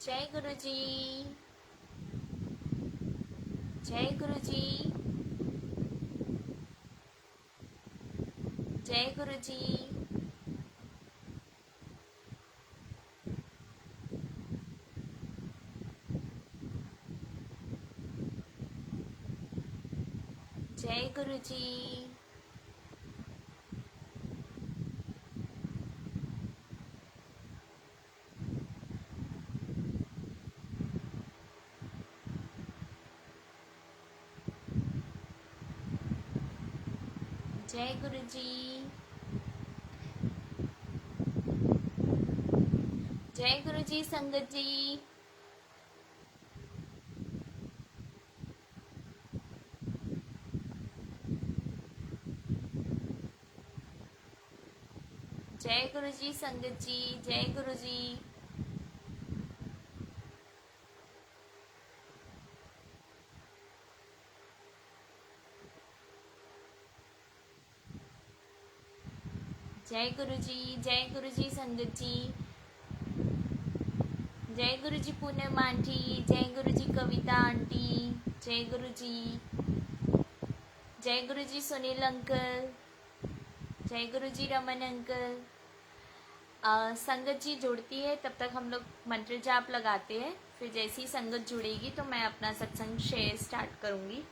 जय गुरु जी। जय गुरु जी। जय गुरु जी। जय गुरु जी। जय गुरु जी। जय गुरु जी संगत जी। जय गुरु जी संगत जी। जय गुरु जी। जय गुरु जी। जय गुरु जी संगत जी। जय गुरु जी पूनम आंटी। जय गुरु जी कविता आंटी। जय गुरु जी। जय गुरु जी सुनील अंकल। जय गुरु जी रमन अंकल। संगत जी जुड़ती है तब तक हम लोग मंत्र जाप लगाते हैं, फिर जैसी संगत जुड़ेगी तो मैं अपना सत्संग शेयर स्टार्ट करूंगी।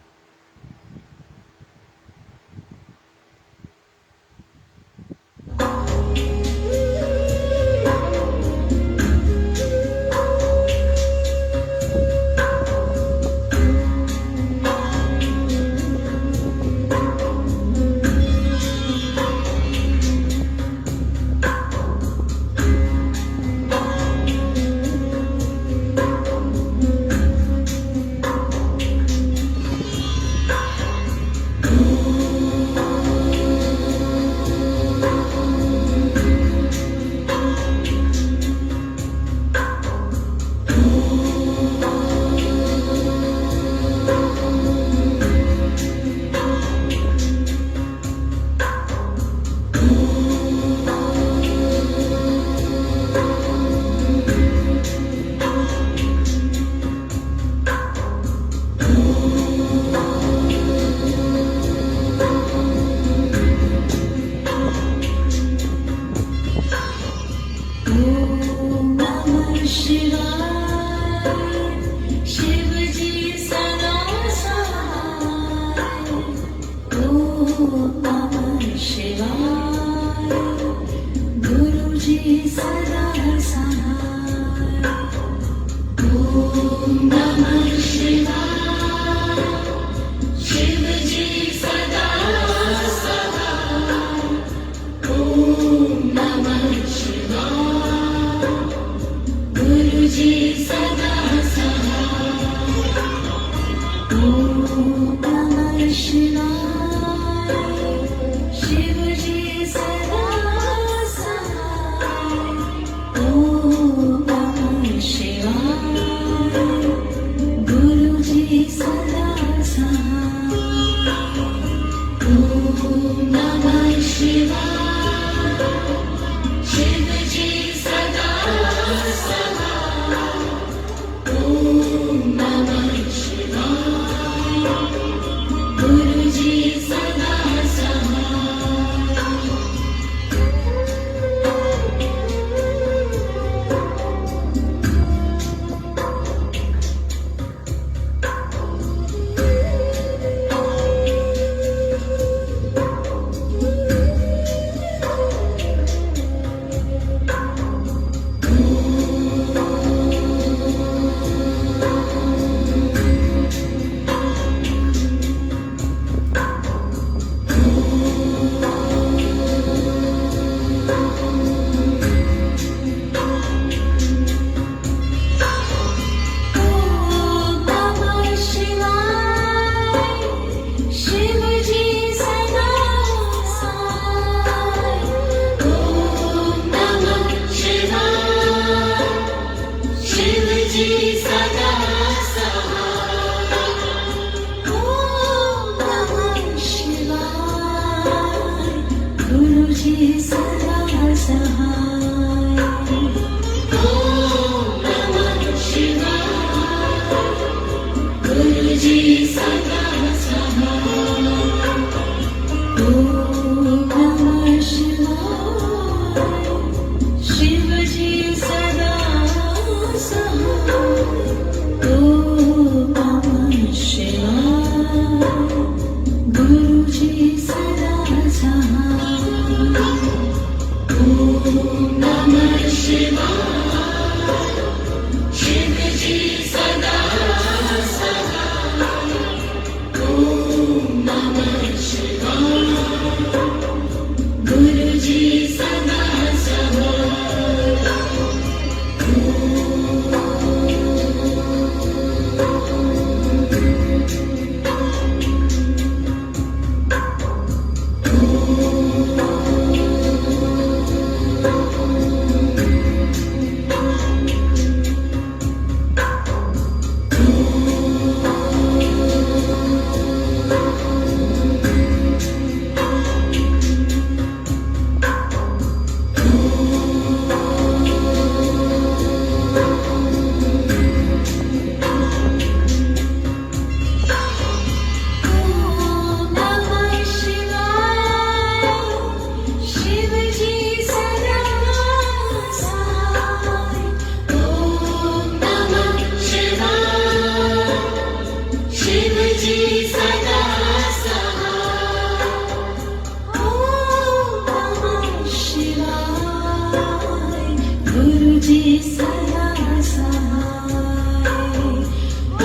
गुरुजी सदा सहाय।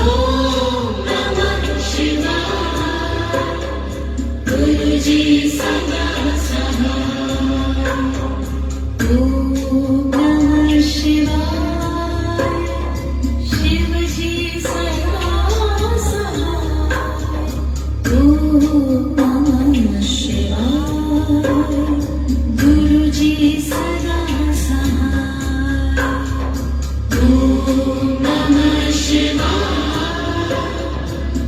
ओम नमः शिवाय। गुरुजी सदा सहाय। ओम नमः शिवाय। शिवजी सदा सहाय। ओम नमः शिवाय। गुरुजी सदा सहाय। ओम नमः शिवाय।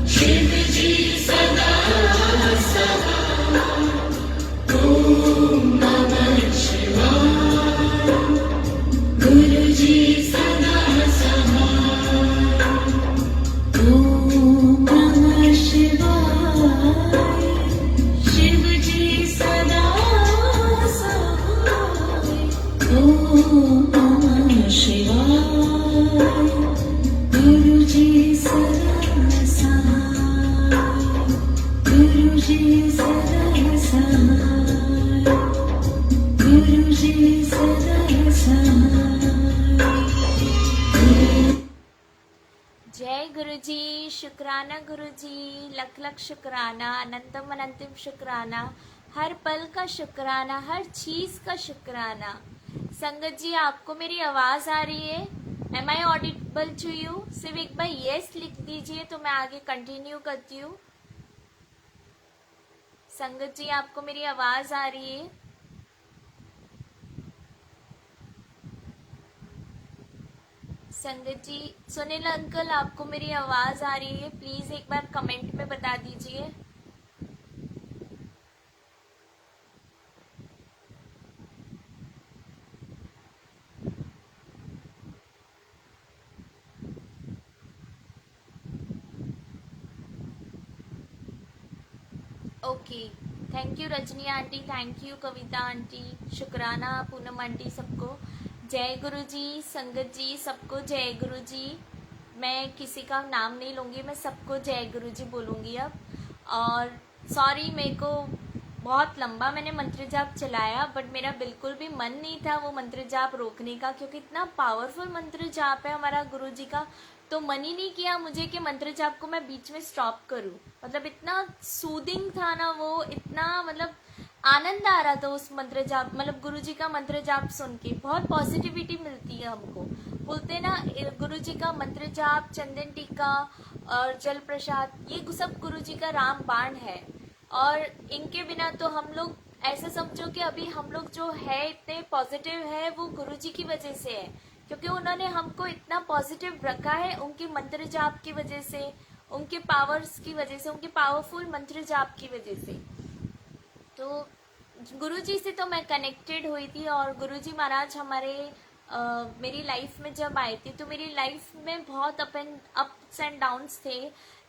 शिवजी सदा सहाय। ओम नमः शिवाय। गुरुजी सदा सहाय। ओम नमः शिवाय। शिवजी सदा सहाय। ओम नमः शिवाय। गुरुजी सदा सहाय। गुरुजी सदा सहाय। गुरुजी सदा सहाय। जय गुरुजी, शुक्राना गुरुजी, लख लख शुक्राना, अनंतम अनंतम शुक्राना, हर पल का शुक्राना, हर चीज का शुक्राना। संगत जी, आपको मेरी आवाज आ रही है? Am I audible to you? सिर्फ एक बार यस लिख दीजिए तो मैं आगे कंटिन्यू करती हूँ। संगत जी, आपको मेरी आवाज आ रही है? संगत जी, सुनील अंकल, आपको मेरी आवाज आ रही है? प्लीज एक बार कमेंट में बता दीजिए। Okay, thank you Rajni aunty, thank you Kavita aunty, शुक्राना पूनम आंटी, सबको जय गुरु जी। संगत जी, सबको जय गुरु जी। मैं किसी का नाम नहीं लूँगी, मैं सबको जय गुरु जी बोलूँगी अब। और सॉरी, मेरे को बहुत लंबा मैंने मंत्र जाप चलाया, बट मेरा बिल्कुल भी मन नहीं था वो मंत्र जाप रोकने का, क्योंकि इतना पावरफुल मंत्र जाप है हमारा गुरु जी का। तो मन ही नहीं किया मुझे कि मंत्र जाप को मैं बीच में स्टॉप करूं। मतलब इतना सूदिंग था ना वो, इतना मतलब आनंद आ रहा था उस मंत्र जाप, मतलब गुरु जी का मंत्र जाप सुन के बहुत पॉजिटिविटी मिलती है हमको। बोलते ना, गुरु जी का मंत्र जाप, चंदन टीका और जल प्रसाद, ये सब गुरु जी का राम बाण है। और इनके बिना तो हम लोग ऐसा समझो कि अभी हम लोग जो है इतने पॉजिटिव है, वो गुरु जी की वजह से है, क्योंकि उन्होंने हमको इतना पॉजिटिव रखा है उनके मंत्र जाप की वजह से, उनके पावर्स की वजह से, उनके पावरफुल मंत्र जाप की वजह से। तो गुरुजी से तो मैं कनेक्टेड हुई थी, और गुरुजी महाराज हमारे मेरी लाइफ में जब आए थे तो मेरी लाइफ में बहुत अप्स एंड डाउन्स थे,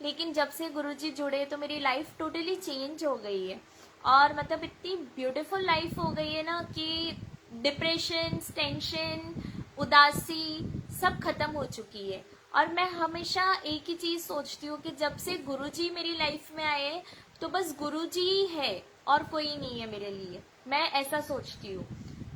लेकिन जब से गुरुजी जुड़े तो मेरी लाइफ टोटली चेंज हो गई है। और मतलब इतनी ब्यूटीफुल लाइफ हो गई है ना कि डिप्रेशन, टेंशन, उदासी सब खत्म हो चुकी है। और मैं हमेशा एक ही चीज सोचती हूँ कि जब से गुरुजी मेरी लाइफ में आए तो बस गुरुजी ही है और कोई नहीं है मेरे लिए, मैं ऐसा सोचती हूँ।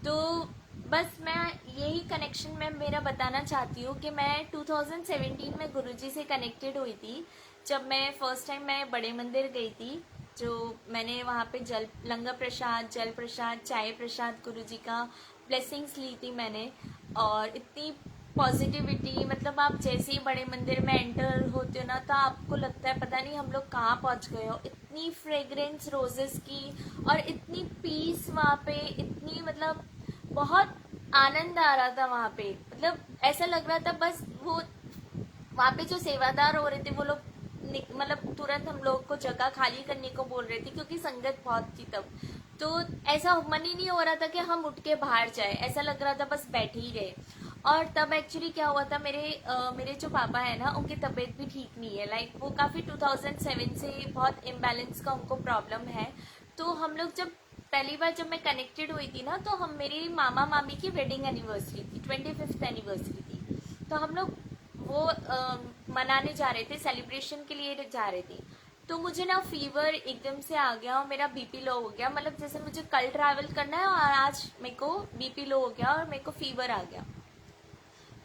तो बस मैं यही कनेक्शन में मेरा बताना चाहती हूँ कि मैं 2017 में गुरुजी से कनेक्टेड हुई थी, जब मैं फर्स्ट टाइम मैं बड़े मंदिर गई थी। जो मैंने वहाँ पे लंगर प्रसाद, जल प्रसाद, चाय प्रसाद गुरुजी का ब्लेसिंग्स ली थी मैंने। और इतनी पॉजिटिविटी, मतलब आप जैसे ही बड़े मंदिर में एंटर होते हो ना, तो आपको लगता है पता नहीं हम लोग कहाँ पहुँच गए हो। इतनी फ्रेग्रेंस रोजेस की और इतनी पीस वहाँ पे, इतनी मतलब बहुत आनंद आ रहा था वहाँ पे। मतलब ऐसा लग रहा था बस वो वहाँ पे जो सेवादार हो रहे थे वो लोग मतलब तुरंत हम लोग को जगह खाली करने को बोल रहे थे, क्योंकि संगत बहुत थी तब। तो ऐसा मन ही नहीं हो रहा था कि हम उठ के बाहर जाए, ऐसा लग रहा था बस बैठे ही रहे। और तब एक्चुअली क्या हुआ था, मेरे जो पापा है ना, उनकी तबीयत भी ठीक नहीं है। लाइक वो काफ़ी 2007 से बहुत इम्बैलेंस का उनको प्रॉब्लम है। तो हम लोग जब पहली बार जब मैं कनेक्टेड हुई थी ना, तो हम मेरी मामा मामी की वेडिंग एनिवर्सरी थी, 25th एनिवर्सरी थी। तो हम लोग वो मनाने जा रहे थे, सेलिब्रेशन के लिए जा रहे थे। तो मुझे ना फीवर एकदम से आ गया और मेरा बीपी लो हो गया। मतलब जैसे मुझे कल ट्रैवल करना है और आज मेरे को बीपी लो हो गया और मेरे को फीवर आ गया।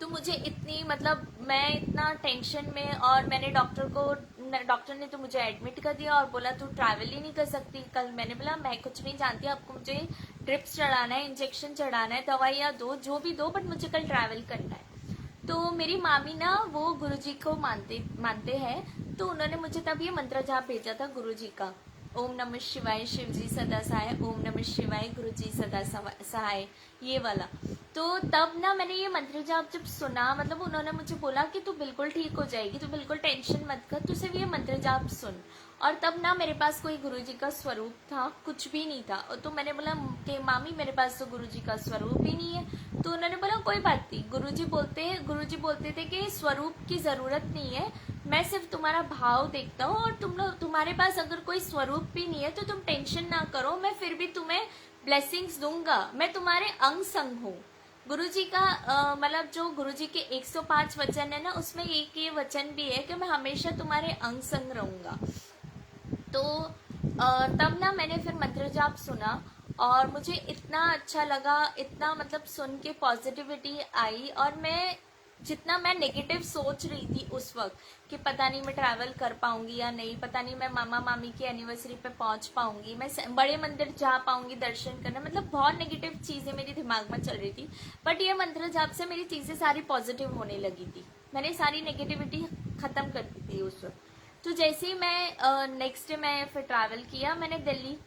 तो मुझे इतनी मतलब मैं इतना टेंशन में, और मैंने डॉक्टर ने तो मुझे एडमिट कर दिया और बोला तू ट्रैवल ही नहीं कर सकती कल। मैंने बोला मैं कुछ नहीं जानती, आपको मुझे ड्रिप्स चढ़ाना है, इंजेक्शन चढ़ाना है, दवाइयाँ दो, जो भी दो, बट मुझे कल ट्रैवल करना है। तो मेरी मामी ना वो गुरुजी को मानते हैं, तो उन्होंने मुझे तब ये मंत्र जाप भेजा था गुरुजी का, ओम नमः शिवाय शिवजी सदा सहाय, ओम नमः शिवाय गुरुजी सदा सहाय, ये वाला। तो तब ना मैंने ये मंत्र जाप जब सुना, मतलब उन्होंने मुझे बोला कि तू बिल्कुल ठीक हो जाएगी, तू बिल्कुल टेंशन मत कर, तू सिर्फ ये मंत्र जाप सुन। और तब ना मेरे पास कोई गुरुजी का स्वरूप था, कुछ भी नहीं था। और तो मैंने बोला कि मामी मेरे पास तो गुरुजी का स्वरूप ही नहीं है। तो उन्होंने बोला कोई बात नहीं, गुरुजी बोलते थे कि स्वरूप की जरूरत नहीं है, मैं सिर्फ तुम्हारा भाव देखता हूँ, और तुम्हारे पास अगर कोई स्वरूप भी नहीं है तो तुम टेंशन ना करो, मैं फिर भी तुम्हें ब्लेसिंग्स दूंगा, मैं तुम्हारे अंग संग हूँ। गुरुजी का मतलब जो गुरुजी के 105 वचन है ना, उसमें एक ये वचन भी है कि मैं हमेशा तुम्हारे अंग संग रहूंगा। तो तब ना मैंने फिर मंत्र जाप सुना और मुझे इतना अच्छा लगा, इतना मतलब सुन के पॉजिटिविटी आई। और मैं जितना मैं नेगेटिव सोच रही थी उस वक्त कि पता नहीं मैं ट्रैवल कर पाऊंगी या नहीं, पता नहीं मैं मामा मामी की एनिवर्सरी पे पहुंच पाऊंगी, मैं बड़े मंदिर जा पाऊंगी दर्शन करने, मतलब बहुत नेगेटिव चीजें मेरे दिमाग में चल रही थी। बट ये मंत्र जाप से मेरी चीजें सारी पॉजिटिव होने लगी थी, मैंने सारी नेगेटिविटी खत्म कर दी थी उस वक्त। तो जैसे ही मैं नेक्स्ट डे मैं फिर ट्रैवल किया मैंने दिल्ली,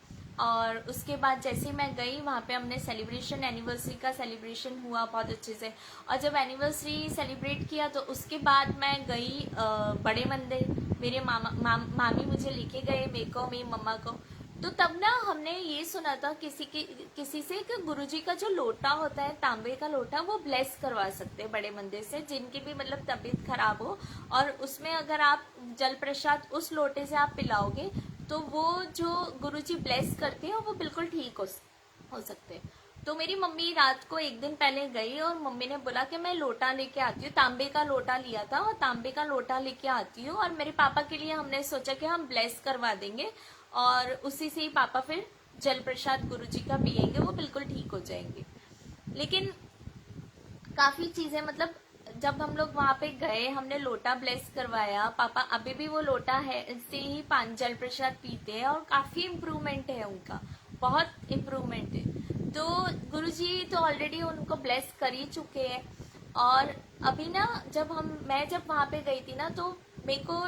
और उसके बाद जैसे ही मैं गई वहाँ पे हमने सेलिब्रेशन, एनिवर्सरी का सेलिब्रेशन हुआ बहुत अच्छे से। और जब एनिवर्सरी सेलिब्रेट किया तो उसके बाद मैं गई बड़े मंदिर, मेरे मामी मुझे लेके गए, मेरे को, मेरी मम्मा को। तो तब ना हमने ये सुना था किसी से कि गुरुजी का जो लोटा होता है, तांबे का लोटा, वो ब्लेस करवा सकते हैं बड़े मंदिर से, जिनकी भी मतलब तबीयत खराब हो, और उसमें अगर आप जल प्रसाद उस लोटे से आप पिलाओगे तो वो जो गुरुजी ब्लेस करते हैं वो बिल्कुल ठीक हो सकते हैं। तो मेरी मम्मी रात को एक दिन पहले गई और मम्मी ने बोला कि मैं लोटा लेके आती हूँ, तांबे का लोटा लिया था, और तांबे का लोटा लेके आती हूँ, और मेरे पापा के लिए हमने सोचा कि हम ब्लेस करवा देंगे और उसी से ही पापा फिर जल प्रसाद गुरुजी का पियेंगे, वो बिल्कुल ठीक हो जाएंगे। लेकिन काफी चीजें मतलब जब हम लोग वहां पे गए, हमने लोटा ब्लेस करवाया, पापा अभी भी वो लोटा है से ही जल प्रसाद पीते हैं, और काफी इम्प्रूवमेंट है उनका, बहुत इम्प्रूवमेंट है। तो गुरुजी तो ऑलरेडी उनको ब्लेस कर ही चुके हैं। और अभी ना मैं जब वहां पे गई थी ना, तो मेरे को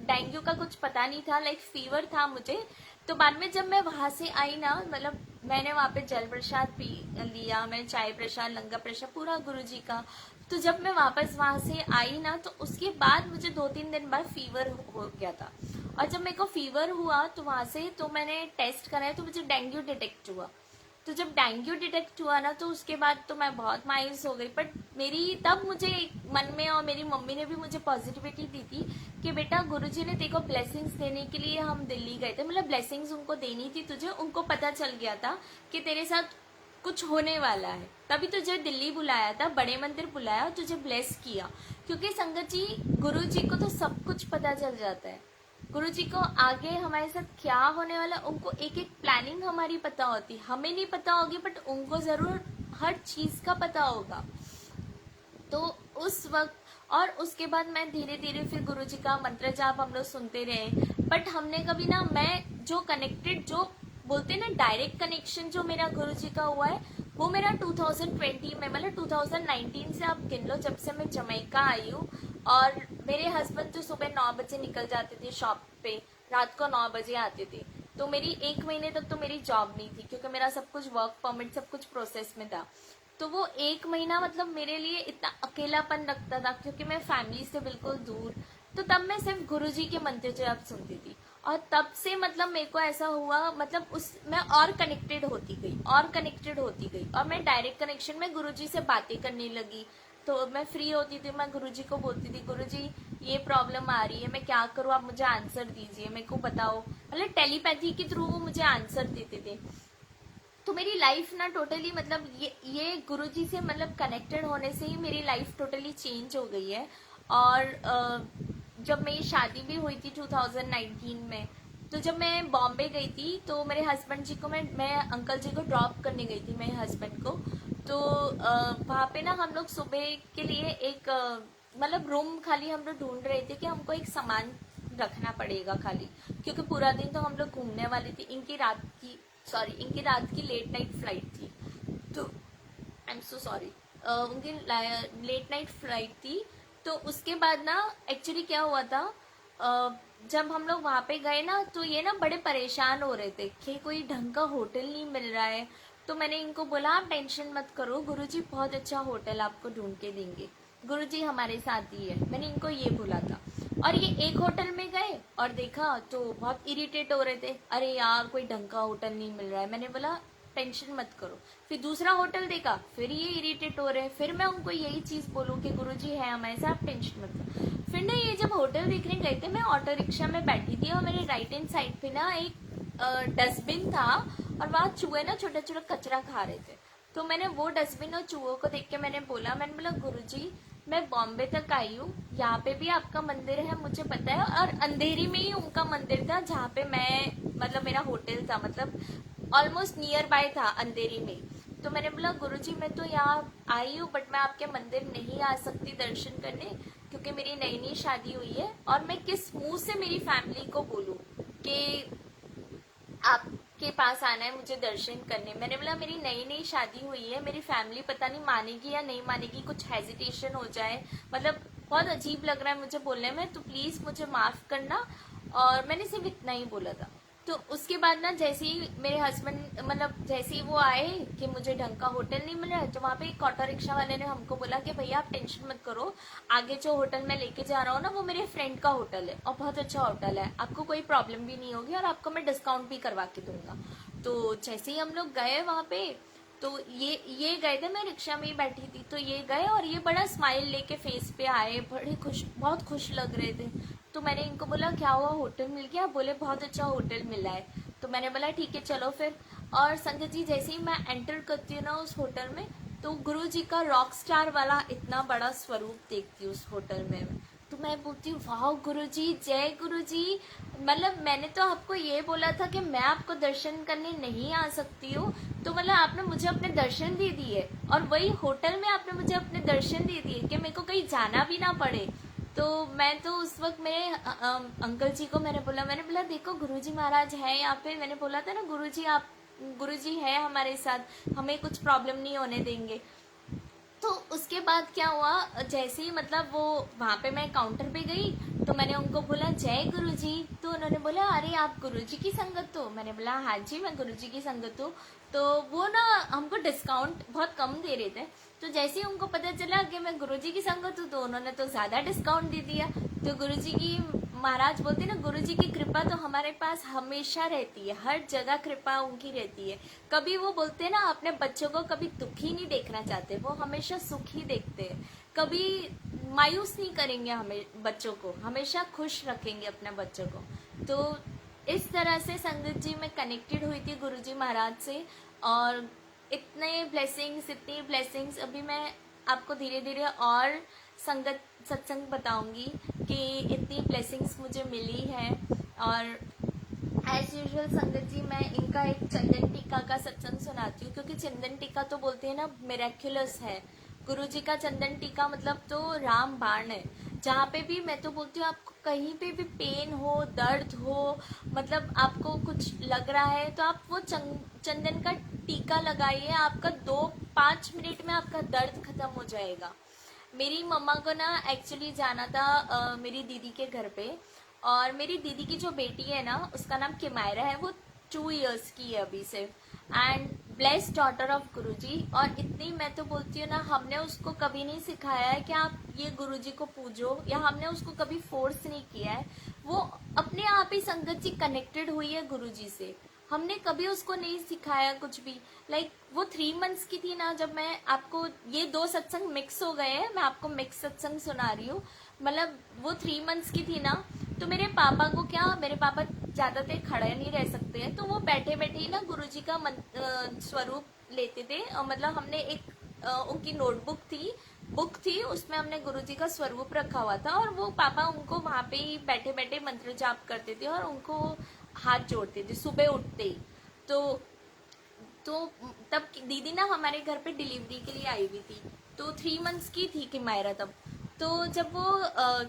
डेंगू का कुछ पता नहीं था, लाइक फीवर था मुझे। तो बाद में जब मैं वहां से आई ना, मतलब मैंने वहां पे जल प्रसाद पी लिया, मैं चाय प्रसाद, लंगर प्रसाद, पूरा गुरुजी का। तो जब मैं वापस वहां से आई ना, तो उसके बाद मुझे 2-3 दिन बाद फीवर हो गया था। और जब मेरे को फीवर हुआ तो वहां से तो मैंने टेस्ट कराया तो मुझे डेंगू डिटेक्ट हुआ। तो जब डेंगू डिटेक्ट हुआ ना, तो उसके बाद तो मैं बहुत मायूस हो गई। बट तब मुझे मन में, और मेरी मम्मी ने भी मुझे पॉजिटिविटी दी थी कि बेटा गुरुजी ने तेरे को ब्लेसिंग्स देने के लिए हम दिल्ली गए थे, मतलब ब्लेसिंग्स उनको देनी थी तुझे, उनको पता चल गया था कि तेरे साथ कुछ होने वाला है, तभी तुझे दिल्ली बुलाया था, बड़े मंदिर बुलाया और तुझे ब्लेस किया। क्योंकि संगत जी, गुरुजी को तो सब कुछ पता चल जाता है, गुरुजी को आगे हमारे साथ क्या होने वाला, उनको एक एक प्लानिंग हमारी पता होती, हमें नहीं पता होगी, बट उनको जरूर हर चीज का पता होगा। तो उस वक्त, और उसके बाद मैं धीरे धीरे फिर गुरुजी का मंत्र जाप हम लोग सुनते रहे। बट हमने कभी ना, मैं जो कनेक्टेड, जो बोलते ना डायरेक्ट कनेक्शन जो मेरा गुरुजी का हुआ है, वो मेरा 2020 में, मतलब 2019 से आप गिन लो, जब से मैं जमैका आई हूँ। और मेरे हस्बैंड तो सुबह 9 बजे निकल जाते थे शॉप पे, रात को 9 बजे आते थे। तो मेरी 1 महीने तक तो मेरी जॉब नहीं थी, क्योंकि मेरा सब कुछ वर्क परमिट सब कुछ प्रोसेस में था। तो वो 1 महीना मतलब मेरे लिए इतना अकेलापन लगता था, क्योंकि मैं फैमिली से बिल्कुल दूर। तो तब मैं सिर्फ गुरुजी के मंत्र जाप सुनती थी, और तब से मतलब मेरे को ऐसा हुआ, मतलब मैं और कनेक्टेड होती गई, और मैं डायरेक्ट कनेक्शन में गुरुजी से बातें करने लगी। तो मैं फ्री होती थी, मैं गुरुजी को बोलती थी, गुरुजी ये प्रॉब्लम आ रही है, मैं क्या करूँ, आप मुझे आंसर दीजिए, मेरे को बताओ, मतलब टेलीपैथी के थ्रू वो मुझे आंसर देते थे। तो मेरी लाइफ ना टोटली, मतलब ये गुरुजी से मतलब कनेक्टेड होने से ही मेरी लाइफ टोटली चेंज हो गई है। और जब मेरी शादी भी हुई थी 2019 में, तो जब मैं बॉम्बे गई थी तो मेरे हस्बैंड जी को मैं अंकल जी को ड्रॉप करने गई थी, मेरे हस्बैंड को। तो वहाँ पे ना हम लोग सुबह के लिए एक मतलब रूम खाली हम लोग ढूंढ रहे थे कि हमको एक सामान रखना पड़ेगा खाली, क्योंकि पूरा दिन तो हम लोग घूमने वाले थे। इनकी रात की लेट नाइट फ्लाइट थी। तो आई एम सो सॉरी, उनकी लेट नाइट फ्लाइट थी। तो उसके बाद ना एक्चुअली क्या हुआ था, जब हम लोग वहाँ पे गए ना तो ये ना बड़े परेशान हो रहे थे कि कोई ढंग का होटल नहीं मिल रहा है। तो मैंने इनको बोला आप टेंशन मत करो, गुरुजी बहुत अच्छा होटल आपको ढूंढ के देंगे, गुरुजी हमारे साथ ही है। मैंने इनको ये बोला था। और ये एक होटल में गए और देखा तो बहुत इरिटेट हो रहे थे, अरे यार कोई ढंग का होटल नहीं मिल रहा है। मैंने बोला टेंशन मत करो। फिर दूसरा होटल देखा, फिर ये इरिटेट हो रहे हैं। फिर मैं उनको यही चीज बोलूं कि गुरुजी है हमारे साथ, टेंशन मत करो। फिर ना ये जब होटल देखने गए थे, मैं ऑटो रिक्शा में बैठी थी और मेरे राइट हैंड साइड पे ना एक डस्टबिन था और वहाँ चूहे ना छोटा छोटा कचरा खा रहे थे। तो मैंने वो डस्टबिन और चूहों को देख के मैंने बोला गुरुजी मैं बॉम्बे तक आई हूँ, यहाँ पे भी आपका मंदिर है मुझे पता है, और अंधेरी में ही उनका मंदिर था जहाँ पे मैं मतलब मेरा होटल था, मतलब ऑलमोस्ट नियर बाय था अंधेरी में। तो मैंने बोला गुरुजी मैं तो यहाँ आई हूँ बट मैं आपके मंदिर नहीं आ सकती दर्शन करने, क्योंकि मेरी नई नई शादी हुई है और मैं किस मुंह से मेरी फैमिली को बोलूँ कि आपके पास आना है मुझे दर्शन करने। मैंने बोला मेरी नई नई शादी हुई है, मेरी फैमिली पता नहीं मानेगी या नहीं मानेगी, कुछ हेजिटेशन हो जाए, मतलब बहुत अजीब लग रहा है मुझे बोलने में, तो प्लीज मुझे माफ करना। और मैंने सिर्फ इतना ही बोला था। तो उसके बाद ना जैसे ही मेरे हस्बैंड मतलब जैसे ही वो आए कि मुझे ढंग का होटल नहीं मिल रहा है, तो वहाँ पे एक ऑटो रिक्शा वाले ने हमको बोला कि भैया आप टेंशन मत करो, आगे जो होटल मैं लेके जा रहा हूँ ना वो मेरे फ्रेंड का होटल है और बहुत अच्छा होटल है, आपको कोई प्रॉब्लम भी नहीं होगी और आपको मैं डिस्काउंट भी करवा के दूंगा। तो जैसे ही हम लोग गए वहाँ पे, तो ये गए थे, मैं रिक्शा में ही बैठी थी, तो ये गए और ये बड़ा स्माइल लेके फेस पे आए, बड़े खुश, बहुत खुश लग रहे थे। तो मैंने इनको बोला क्या हुआ होटल मिल गया, बोले बहुत अच्छा होटल मिला है। तो मैंने बोला ठीक है चलो फिर। और संगत जी जैसे ही मैं एंटर करती हूँ ना उस होटल में, तो गुरु जी का रॉक स्टार वाला इतना बड़ा स्वरूप देखती हूँ उस होटल में। तो मैं बोलती हूँ वाह गुरु जी, जय गुरु जी। मतलब मैंने तो आपको ये बोला था कि मैं आपको दर्शन करने नहीं आ सकती हूँ, तो मतलब आपने मुझे अपने दर्शन दे दिए और वही होटल में आपने मुझे अपने दर्शन दे दिए कि मेरे को कहीं जाना भी ना पड़े। तो मैं तो उस वक्त मेरे अंकल जी को मैंने बोला देखो गुरुजी महाराज है यहाँ पे, मैंने बोला था ना गुरुजी है हमारे साथ, हमें कुछ प्रॉब्लम नहीं होने देंगे। तो उसके बाद क्या हुआ, जैसे ही मतलब वो वहाँ पे मैं काउंटर पे गई तो मैंने उनको बोला जय गुरुजी। तो उन्होंने बोला अरे आप गुरुजी की संगत हो, मैंने बोला हाँ जी मैं गुरुजी की संगत हूँ। तो वो ना हमको डिस्काउंट बहुत कम दे रहे थे, तो जैसे ही उनको पता चला कि मैं गुरुजी की संगत हूँ तो उन्होंने तो ज्यादा डिस्काउंट दे दिया। तो गुरुजी की महाराज बोलते ना गुरुजी की कृपा तो हमारे पास हमेशा रहती है, हर जगह कृपा उनकी रहती है। कभी वो बोलते हैं ना अपने बच्चों को कभी दुखी नहीं देखना चाहते, वो हमेशा सुखी देखते हैं, कभी मायूस नहीं करेंगे हमें बच्चों को, हमेशा खुश रखेंगे अपने बच्चों को। तो इस तरह से संगत जी मैं कनेक्टेड हुई थी गुरुजी महाराज से, और इतनी ब्लेसिंग्स अभी मैं आपको धीरे धीरे और संगत सत्संग बताऊंगी कि इतनी ब्लेसिंग्स मुझे मिली है। और एज यूजुअल संगत जी मैं इनका एक चंदन टीका का सत्संग सुनाती हूँ, क्योंकि चंदन टीका तो बोलते हैं ना मिरेक्युलस है, गुरु जी का चंदन टीका मतलब तो राम बाण है। जहाँ पे भी मैं तो बोलती हूँ आपको कहीं पे भी पेन हो, दर्द हो, मतलब आपको कुछ लग रहा है तो आप वो चंदन का टीका लगाइए, आपका 2-5 मिनट में आपका दर्द खत्म हो जाएगा। मेरी मम्मा को ना एक्चुअली जाना था मेरी दीदी के घर पे, और मेरी दीदी की जो बेटी है ना उसका नाम किमायरा है, वो 2 इयर्स की है अभी सिर्फ, एंड ब्लेस्ड डॉटर ऑफ गुरुजी। और इतनी मैं तो बोलती हूँ ना, हमने उसको कभी नहीं सिखाया है कि आप ये गुरुजी को पूजो, या हमने उसको कभी फोर्स नहीं किया है, वो अपने आप ही संगत जी कनेक्टेड हुई है गुरुजी से, हमने कभी उसको नहीं सिखाया कुछ भी। लाइक वो 3 मंथ्स की थी ना जब मैं आपको ये 2 सत्संग मिक्स हो गए हैं, मैं आपको मिक्स सत्संग सुना रही हूँ। मतलब वो 3 मंथ्स की थी ना, तो मेरे पापा को क्या, मेरे पापा ज्यादा देर खड़े नहीं रह सकते हैं, तो वो बैठे बैठे ही ना गुरुजी का स्वरूप लेते थे। मतलब हमने एक उनकी बुक थी, उसमें हमने गुरुजी का स्वरूप रखा हुआ था, और वो पापा उनको वहां पे ही बैठे बैठे मंत्र जाप करते थे और उनको हाथ जोड़ते थे सुबह उठते ही। तो तब दीदी ना हमारे घर पे डिलीवरी के लिए आई हुई थी, तो 3 मंथ्स की थी किमायरा तब। तो जब वो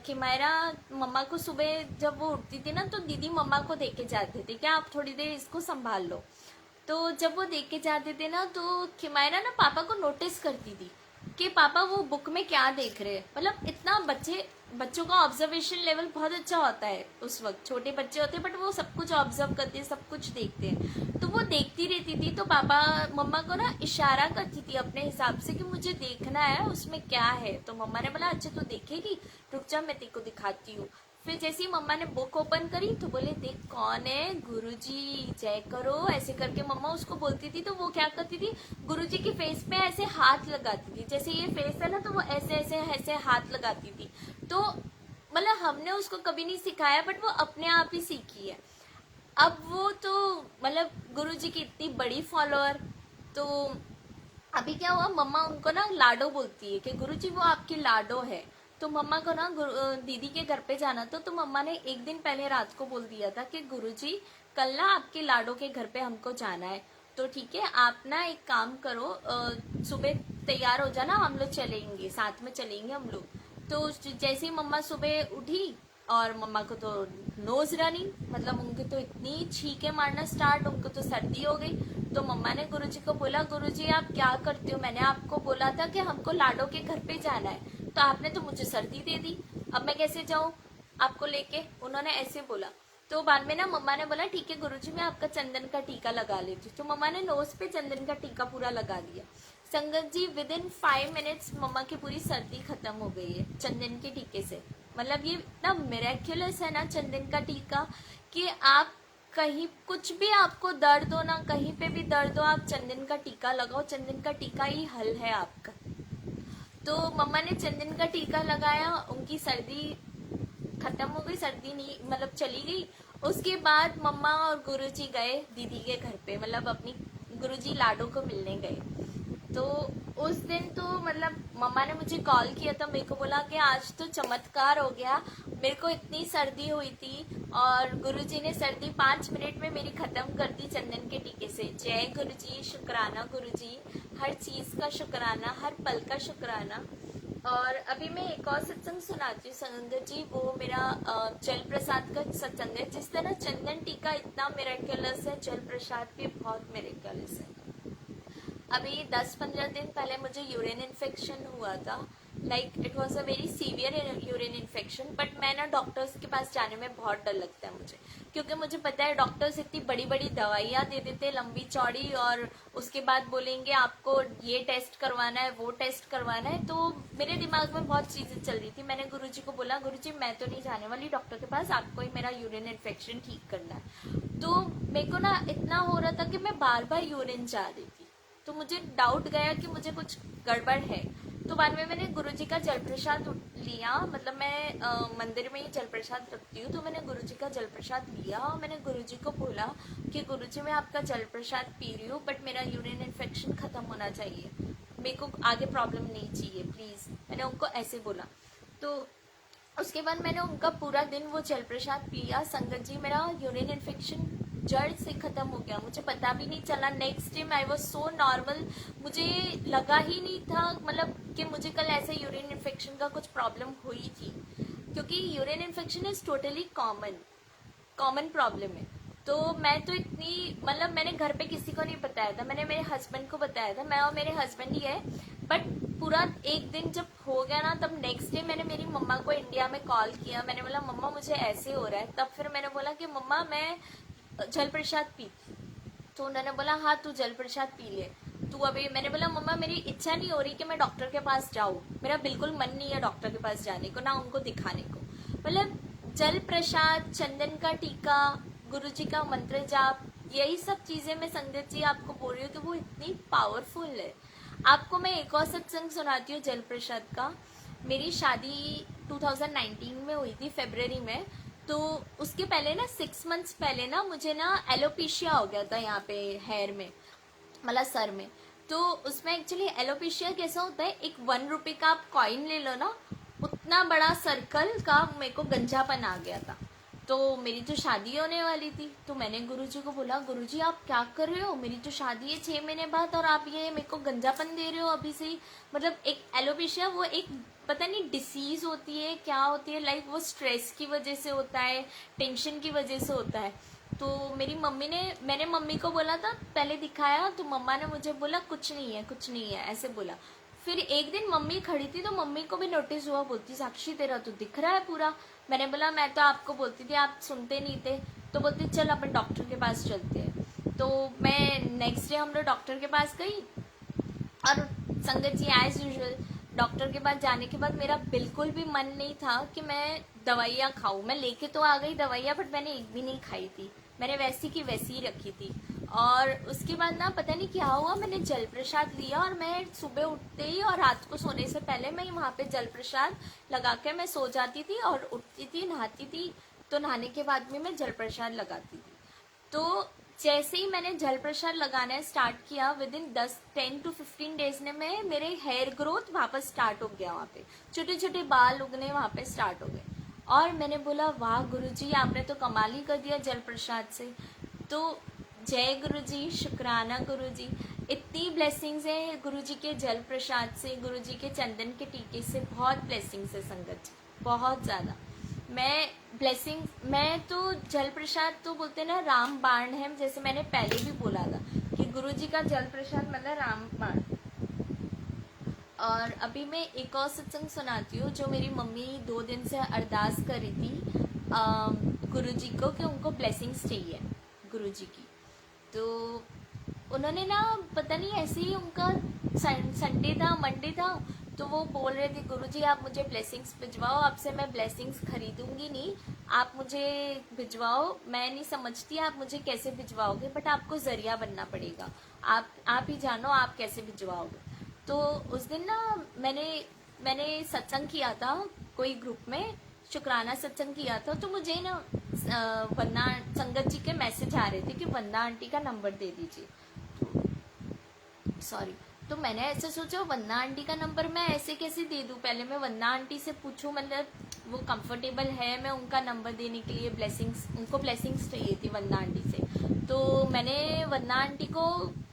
किमायरा मम्मा को सुबह जब वो उठती थी ना, तो दीदी मम्मा को देख के जाते थे कि आप थोड़ी देर इसको संभाल लो। तो जब वो देख के जाते थे ना, तो किमायरा ना पापा को नोटिस करती थी कि पापा वो बुक में क्या देख रहे हैं। मतलब इतना बच्चों का ऑब्जर्वेशन लेवल बहुत अच्छा होता है उस वक्त, छोटे बच्चे होते हैं बट वो सब कुछ ऑब्जर्व करते हैं, सब कुछ देखते हैं। तो वो देखती रहती थी, तो पापा मम्मा को ना इशारा करती थी अपने हिसाब से कि मुझे देखना है उसमें क्या है। तो मम्मा ने बोला अच्छा तू देखेगी, रुक जा मैं तेको दिखाती हूँ। फिर जैसे ही मम्मा ने बुक ओपन करी तो बोले देख कौन है, गुरुजी जय करो, ऐसे करके मम्मा उसको बोलती थी। तो वो क्या करती थी, गुरुजी के फेस पे ऐसे हाथ लगाती थी, जैसे ये फेस है ना तो वो ऐसे ऐसे ऐसे हाथ लगाती थी। तो मतलब हमने उसको कभी नहीं सिखाया बट वो अपने आप ही सीखी है। अब वो तो मतलब गुरुजी की इतनी बड़ी फॉलोअर। तो अभी क्या हुआ, मम्मा उनको ना लाडो बोलती है कि गुरुजी वो आपकी लाडो है। तो मम्मा को ना दीदी के घर पे जाना था, तो मम्मा ने एक दिन पहले रात को बोल दिया था कि गुरुजी कल ना आपके लाडो के घर पे हमको जाना है, तो ठीक है आप ना एक काम करो, सुबह तैयार हो जाना, हम लोग चलेंगे, साथ में चलेंगे हम लोग। तो जैसे ही मम्मा सुबह उठी और मम्मा को तो नोज रनिंग, मतलब उनके तो इतनी छींके मारना स्टार्ट, उनको तो सर्दी हो गई। तो मम्मा ने गुरुजी को बोला गुरुजी आप क्या करते हो, मैंने आपको बोला था कि हमको लाडो के घर पे जाना है, तो आपने तो मुझे सर्दी दे दी, अब मैं कैसे जाऊं आपको लेके। उन्होंने ऐसे बोला। तो बाद में ना मम्मा ने बोला ठीक है गुरुजी मैं आपका चंदन का टीका लगा लेती हूँ। तो मम्मा ने नोज पे चंदन का टीका पूरा लगा दिया। संगत जी विद इन 5 मिनट्स मम्मा की पूरी सर्दी खत्म हो गई है चंदन के टीके से। मतलब ये इतना मिरेक्युलस है ना चंदन का टीका, कि आप कहीं कुछ भी आपको दर्द हो ना, कहीं पे भी दर्द हो, आप चंदन का टीका लगाओ, चंदन का टीका ही हल है आपका। तो मम्मा ने चंदन का टीका लगाया, उनकी सर्दी खत्म हो गई, सर्दी नहीं मतलब चली गई। उसके बाद मम्मा और गुरुजी गए दीदी के घर पे, मतलब अपनी गुरुजी लाडो को मिलने गए। तो उस दिन तो मतलब मम्मा ने मुझे कॉल किया था, मेरे को बोला कि आज तो चमत्कार हो गया, मेरे को इतनी सर्दी हुई थी और गुरुजी ने सर्दी 5 मिनट में मेरी खत्म कर दी चंदन के टीके से। जय गुरुजी, शुक्राना गुरुजी, हर चीज का शुक्राना, हर पल का शुक्राना। और अभी मैं एक और सत्संग सुनाती हूँ संगत जी, वो मेरा जल प्रसाद का सत्संग है। जिस तरह चंदन टीका इतना मिरेक्युलस है, जल प्रसाद भी बहुत मिरेक्युलस है। अभी 10-15 दिन पहले मुझे यूरिन इन्फेक्शन हुआ था, like it was a very severe urine infection. But मैं ना डॉक्टर्स के पास जाने में बहुत डर लगता है मुझे, क्योंकि मुझे पता है डॉक्टर्स इतनी बड़ी बड़ी दवाइयाँ दे देते हैं लंबी चौड़ी, और उसके बाद बोलेंगे आपको ये टेस्ट करवाना है, वो टेस्ट करवाना है। तो मेरे दिमाग में बहुत चीजें चल रही थी। मैंने गुरुजी को बोला गुरुजी मैं तो नहीं जाने वाली डॉक्टर के पास, आपको ही मेरा यूरिन इन्फेक्शन ठीक करना है। तो मेरे को ना इतना हो रहा था कि मैं बार बार यूरिन जा रही थी, तो मुझे डाउट गया कि मुझे कुछ गड़बड़ है। तो बाद में मैंने गुरुजी का जल प्रसाद लिया, मतलब मैं मंदिर में ही जल प्रसाद रखती हूँ, तो मैंने गुरुजी का जल प्रसाद लिया और मैंने गुरुजी को बोला कि गुरुजी मैं आपका जल प्रसाद पी रही हूँ बट मेरा यूरिन इन्फेक्शन खत्म होना चाहिए, मेरे को आगे प्रॉब्लम नहीं चाहिए प्लीज, मैंने उनको ऐसे बोला। तो उसके बाद मैंने उनका पूरा दिन वो जल प्रसाद पिया। संगत जी मेरा यूरिन इन्फेक्शन जड़ से खत्म हो गया, मुझे पता भी नहीं चला। Next day I was so normal, मुझे लगा ही नहीं था मतलब कि मुझे कल ऐसे यूरिन इन्फेक्शन का कुछ प्रॉब्लम हुई थी, क्योंकि urine infection is totally common problem है। तो मैं तो इतनी मतलब मैंने घर पे किसी को नहीं बताया था, मैंने मेरे हस्बैंड को बताया था, मैं और मेरे हस्बैंड ही है। बट पूरा एक दिन जब हो गया ना, तब नेक्स्ट डे मैंने मेरी मम्मा को इंडिया में कॉल किया, मैंने बोला मम्मा मुझे ऐसे हो रहा है। तब फिर मैंने बोला कि मम्मा मैं जल प्रसाद पी, तो उन्होंने बोला हाँ तू जल प्रसाद पी ले तू अभी। मैंने बोला मम्मा मेरी इच्छा नहीं हो रही कि मैं डॉक्टर के पास जाऊँ, मेरा बिल्कुल मन नहीं है डॉक्टर के पास जाने को, ना उनको दिखाने को। मतलब जल प्रसाद, चंदन का टीका, गुरुजी का मंत्र जाप, यही सब चीजें मैं संगत जी आपको बोल रही हूँ कि वो इतनी पावरफुल है। आपको मैं एक और सत्संग सुनाती हूँ जल प्रसाद का। मेरी शादी 2019 में हुई थी फरवरी में। तो उसके पहले ना 6 मंथ्स पहले ना मुझे ना एलोपेशिया हो गया था यहाँ पे हेयर में, मतलब सर में। तो उसमें एक्चुअली एलोपेशिया कैसा होता है, एक 1 रुपए का आप कॉइन ले लो ना, उतना बड़ा सर्कल का मेरे को गंजापन आ गया था। तो मेरी तो शादी होने वाली थी, तो मैंने गुरुजी को बोला, गुरुजी आप क्या कर रहे हो, मेरी तो शादी है 6 महीने बाद और आप ये मेरे को गंजापन दे रहे हो अभी से ही। मतलब एक एलोपेशिया वो एक पता नहीं डिसीज होती है क्या होती है, लाइक वो स्ट्रेस की वजह से होता है, टेंशन की वजह से होता है। तो मेरी मम्मी ने, मैंने मम्मी को बोला था, पहले दिखाया तो मम्मा ने मुझे बोला कुछ नहीं है कुछ नहीं है ऐसे बोला। फिर एक दिन मम्मी खड़ी थी तो मम्मी को भी नोटिस हुआ, बोलती साक्षी तेरा तो दिख रहा है पूरा। मैंने बोला मैं तो आपको बोलती थी आप सुनते नहीं थे। तो बोलती चल अपन डॉक्टर के पास चलते हैं। तो मैं नेक्स्ट डे हम लोग डॉक्टर के पास गई और संगत जी एज यूजुअल डॉक्टर के पास जाने के बाद मेरा बिल्कुल भी मन नहीं था कि मैं दवाइयाँ खाऊं। मैं लेके तो आ गई दवाइयाँ बट मैंने एक भी नहीं खाई थी, मैंने वैसी की वैसी ही रखी थी। और उसके बाद ना पता नहीं क्या हुआ, मैंने जल प्रसाद लिया और मैं सुबह उठते ही और रात को सोने से पहले मैं वहाँ पे जल प्रसाद लगा के मैं सो जाती थी और उठती थी नहाती थी, तो नहाने के बाद भी मैं जल प्रसाद लगाती थी। तो जैसे ही मैंने जल प्रसाद लगाना स्टार्ट किया विद इन 10 to 15 डेज में मेरे हेयर ग्रोथ वापस स्टार्ट हो गया, वहाँ पे छोटे छोटे बाल उगने वहाँ पे स्टार्ट हो गए। और मैंने बोला वाह गुरुजी आपने तो कमाल ही कर दिया जल प्रसाद से। तो जय गुरुजी, शुक्राना गुरुजी, इतनी ब्लेसिंग्स है गुरुजी के जल प्रसाद से, गुरुजी के चंदन के टीके से, बहुत ब्लेसिंग्स है संगत जी, बहुत ज़्यादा। मैं तो जल प्रसाद तो बोलते ना राम बाण है, जैसे मैंने पहले भी बोला था कि गुरुजी का जल प्रसाद मतलब राम बाण। और अभी मैं एक और सत्संग सुनाती हूँ जो मेरी मम्मी 2 दिन से अरदास कर रही थी गुरुजी को कि उनको ब्लेसिंग्स चाहिए गुरुजी की। तो उन्होंने ना पता नहीं ऐसे ही उनका संडे था मंडे था, तो वो बोल रहे थे गुरुजी आप मुझे ब्लेसिंग्स भिजवाओ, आपसे मैं ब्लेसिंग्स खरीदूंगी नहीं, आप मुझे भिजवाओ, मैं नहीं समझती आप मुझे कैसे भिजवाओगे बट आपको जरिया बनना पड़ेगा, आप ही जानो आप कैसे भिजवाओगे। तो उस दिन ना मैंने सत्संग किया था कोई ग्रुप में, शुक्राना सत्संग किया था, तो मुझे ना वंदना संगत जी के मैसेज आ रहे थे कि वंदना आंटी का नंबर दे दीजिए, सॉरी। तो मैंने ऐसे सोचा वंदना आंटी का नंबर मैं ऐसे कैसे दे दूं, पहले मैं वंदना आंटी से पूछूं, मतलब वो कंफर्टेबल है मैं उनका नंबर देने के लिए, ब्लेसिंग्स उनको ब्लेसिंग्स चाहिए थी वंदना आंटी से। तो मैंने वंदना आंटी को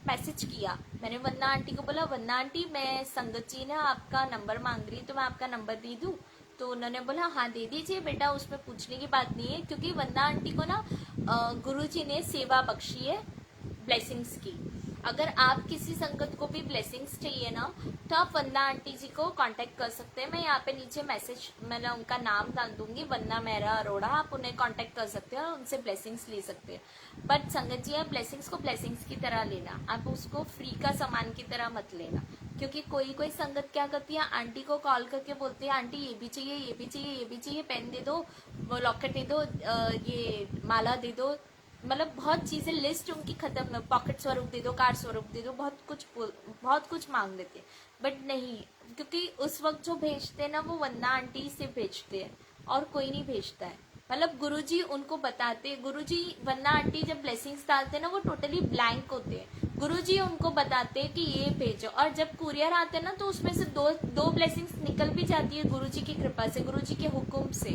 मैसेज किया, मैंने वंदना आंटी को बोला वंदना आंटी मैं संगत जी ने आपका नंबर मांग रही तो मैं आपका नंबर दे दूं। तो उन्होंने बोला हाँ दे दीजिए बेटा, उसमें पूछने की बात नहीं है, क्योंकि वंदना आंटी को ना गुरुजी ने सेवा बख्शी है ब्लेसिंग्स की। अगर आप किसी संगत को भी ब्लेसिंग्स चाहिए ना तो आप वंदना आंटी जी को कांटेक्ट कर सकते हैं, मैं यहाँ पे नीचे मैसेज मैंने उनका नाम डाल दूंगी, वंदना मेहरा अरोड़ा, आप उन्हें कांटेक्ट कर सकते हैं और उनसे ब्लेसिंग्स ले सकते हैं। बट संगत जी आप ब्लेसिंग्स को ब्लेसिंग्स की तरह लेना, आप उसको फ्री का सामान की तरह मत लेना, क्योंकि कोई संगत क्या करती है आंटी को कॉल करके बोलती है आंटी ये भी चाहिए ये भी चाहिए ये भी चाहिए, पेन दे दो, वो लॉकेट दे दो, ये माला दे दो, मतलब बहुत चीजें लिस्ट उनकी खत्म है, पॉकेट स्वरूप दे दो, कार स्वरूप दे दो, बहुत कुछ मांग लेते हैं। बट नहीं, क्योंकि उस वक्त जो भेजते हैं ना वो वंदना आंटी से भेजते हैं और कोई नहीं भेजता है, मतलब गुरुजी उनको बताते, गुरुजी वंदना आंटी जब ब्लेसिंग्स डालते हैं ना वो टोटली ब्लैंक होते हैं, गुरुजी उनको बताते हैं कि ये भेजो, और जब कुरियर आते हैं ना तो उसमें से दो ब्लेसिंग्स निकल भी जाती है गुरुजी की कृपा से, गुरुजी के हुक्म से।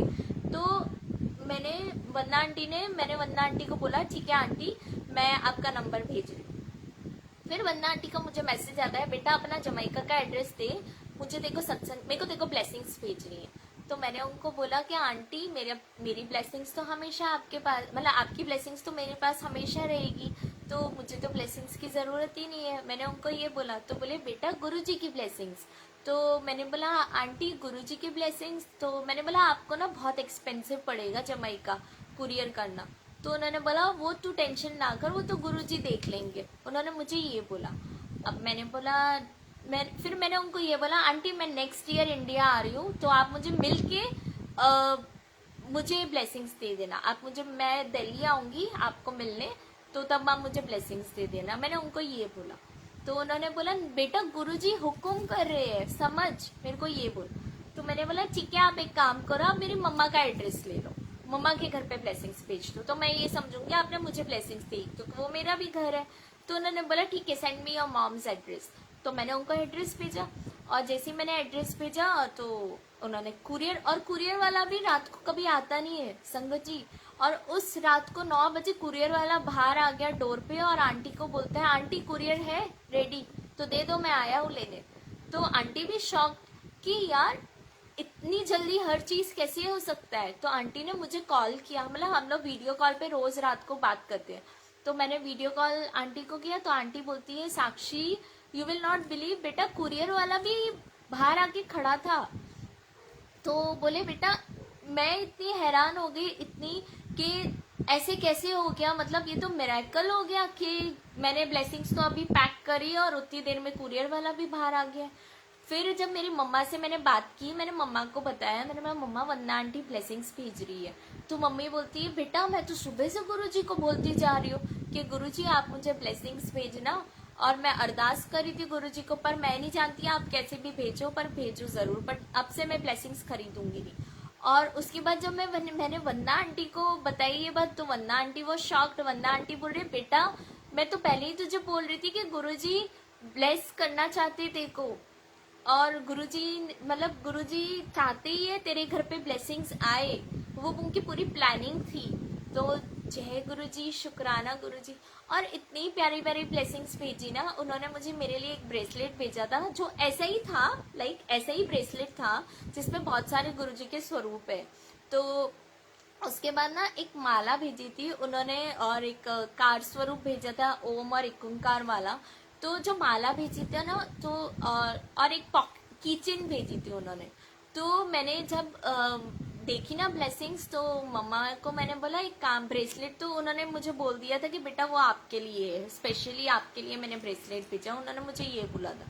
तो मैंने वंदना आंटी को बोला ठीक है आंटी मैं आपका नंबर भेज रही हूँ। फिर वंदना आंटी का मुझे मैसेज आता है बेटा अपना जमैका का एड्रेस दे, मुझे देखो सत्संग मेरे को देखो ब्लेसिंग्स भेजनी है। तो मैंने उनको बोला कि आंटी मेरी ब्लेसिंग्स तो हमेशा आपके पास, मतलब आपकी ब्लेसिंग्स तो मेरे पास हमेशा रहेगी, तो मुझे तो ब्लेसिंग्स की ज़रूरत ही नहीं है, मैंने उनको ये बोला। तो बोले बेटा गुरुजी की ब्लेसिंग्स। तो मैंने बोला आंटी गुरुजी की ब्लेसिंग्स, तो मैंने बोला आपको ना बहुत एक्सपेंसिव पड़ेगा जमैका कुरियर करना। तो उन्होंने बोला वो तू टेंशन ना कर, वो तो गुरुजी देख लेंगे, उन्होंने मुझे ये बोला। अब मैंने बोला फिर मैंने उनको ये बोला आंटी मैं नेक्स्ट ईयर इंडिया आ रही हूँ, तो आप मुझे मिल के मुझे ब्लेसिंग्स दे देना, मैं दिल्ली आऊँगी आपको मिलने, तो तब आप मुझे ब्लेसिंग्स दे देना, मैंने उनको ये बोला। तो उन्होंने बोला बेटा गुरुजी हुक्म कर रहे हैं समझ, मेरे को ये बोल। तो मैंने बोला ठीक है आप एक काम करो, आप मेरी मम्मा का एड्रेस ले लो, मम्मा के घर पे ब्लेसिंग्स भेज दो, तो मैं ये समझूंगी आपने मुझे ब्लेसिंग्स दी, क्योंकि वो मेरा भी घर है। तो उन्होंने बोला ठीक है send me your mom's address. तो मैंने उनको एड्रेस भेजा, और जैसे ही मैंने एड्रेस भेजा तो उन्होंने कुरियर वाला भी रात को कभी आता नहीं है संगत जी, और उस रात को 9 बजे कुरियर वाला बाहर आ गया डोर पे और आंटी को बोलता है आंटी कुरियर है रेडी तो दे दो, मैं आया हूँ लेने। तो आंटी भी शॉक कि यार इतनी जल्दी हर चीज कैसे हो सकता है। तो आंटी ने मुझे कॉल किया, मतलब हम लोग वीडियो कॉल पे रोज रात को बात करते हैं, तो मैंने वीडियो कॉल आंटी को किया तो आंटी बोलती है साक्षी यू विल नॉट बिलीव बेटा कुरियर वाला भी बाहर आके खड़ा था। तो बोले बेटा मैं इतनी हैरान हो गई इतनी कि ऐसे कैसे हो गया, मतलब ये तो मिरेकल हो गया कि मैंने ब्लेसिंग्स तो अभी पैक करी और उतनी देर में कुरियर वाला भी बाहर आ गया। फिर जब मेरी मम्मा से मैंने बात की, मैंने मम्मा को बताया, मैंने बोला मम्मा वंदना आंटी ब्लेसिंग्स भेज रही है। तो मम्मी बोलती है बेटा मैं तो सुबह से गुरुजी को बोलती जा रही हूँ कि गुरुजी आप मुझे ब्लेसिंग्स भेजना, और मैं अरदास करी थी गुरुजी को, पर मैं नहीं जानती आप कैसे भी भेजो पर भेजो जरूर, बट अब से मैं ब्लेसिंग्स खरीदूंगी नहीं। और उसके बाद जब मैंने वंदना आंटी को बताई ये बात तो वंदना आंटी वो शॉक्ड। वंदना आंटी बोल रही बेटा मैं तो पहले ही तुझे बोल रही थी कि गुरुजी ब्लेस करना चाहते थे को, और गुरुजी मतलब गुरुजी चाहते ही है तेरे घर पे ब्लेसिंग्स आए, वो उनकी पूरी प्लानिंग थी। तो जय गुरुजी, शुक्राना गुरुजी। और इतनी प्यारी प्यारी ब्लेसिंग्स भेजी ना उन्होंने मुझे, मेरे लिए एक ब्रेसलेट भेजा था जो ऐसा ही था, लाइक ऐसा ही ब्रेसलेट था जिसमें बहुत सारे गुरुजी के स्वरूप है। तो उसके बाद ना एक माला भेजी थी उन्होंने और एक कार स्वरूप भेजा था ओम और इकुंकार वाला। तो जो माला भेजी थी ना तो और एक कीचेन भेजी थी उन्होंने। तो मैंने जब देखी ना ब्लेसिंग्स तो मम्मा को मैंने बोला एक काम ब्रेसलेट, तो उन्होंने मुझे बोल दिया था कि बेटा वो आपके लिए है, स्पेशली आपके लिए मैंने ब्रेसलेट भेजा, उन्होंने मुझे ये बोला था।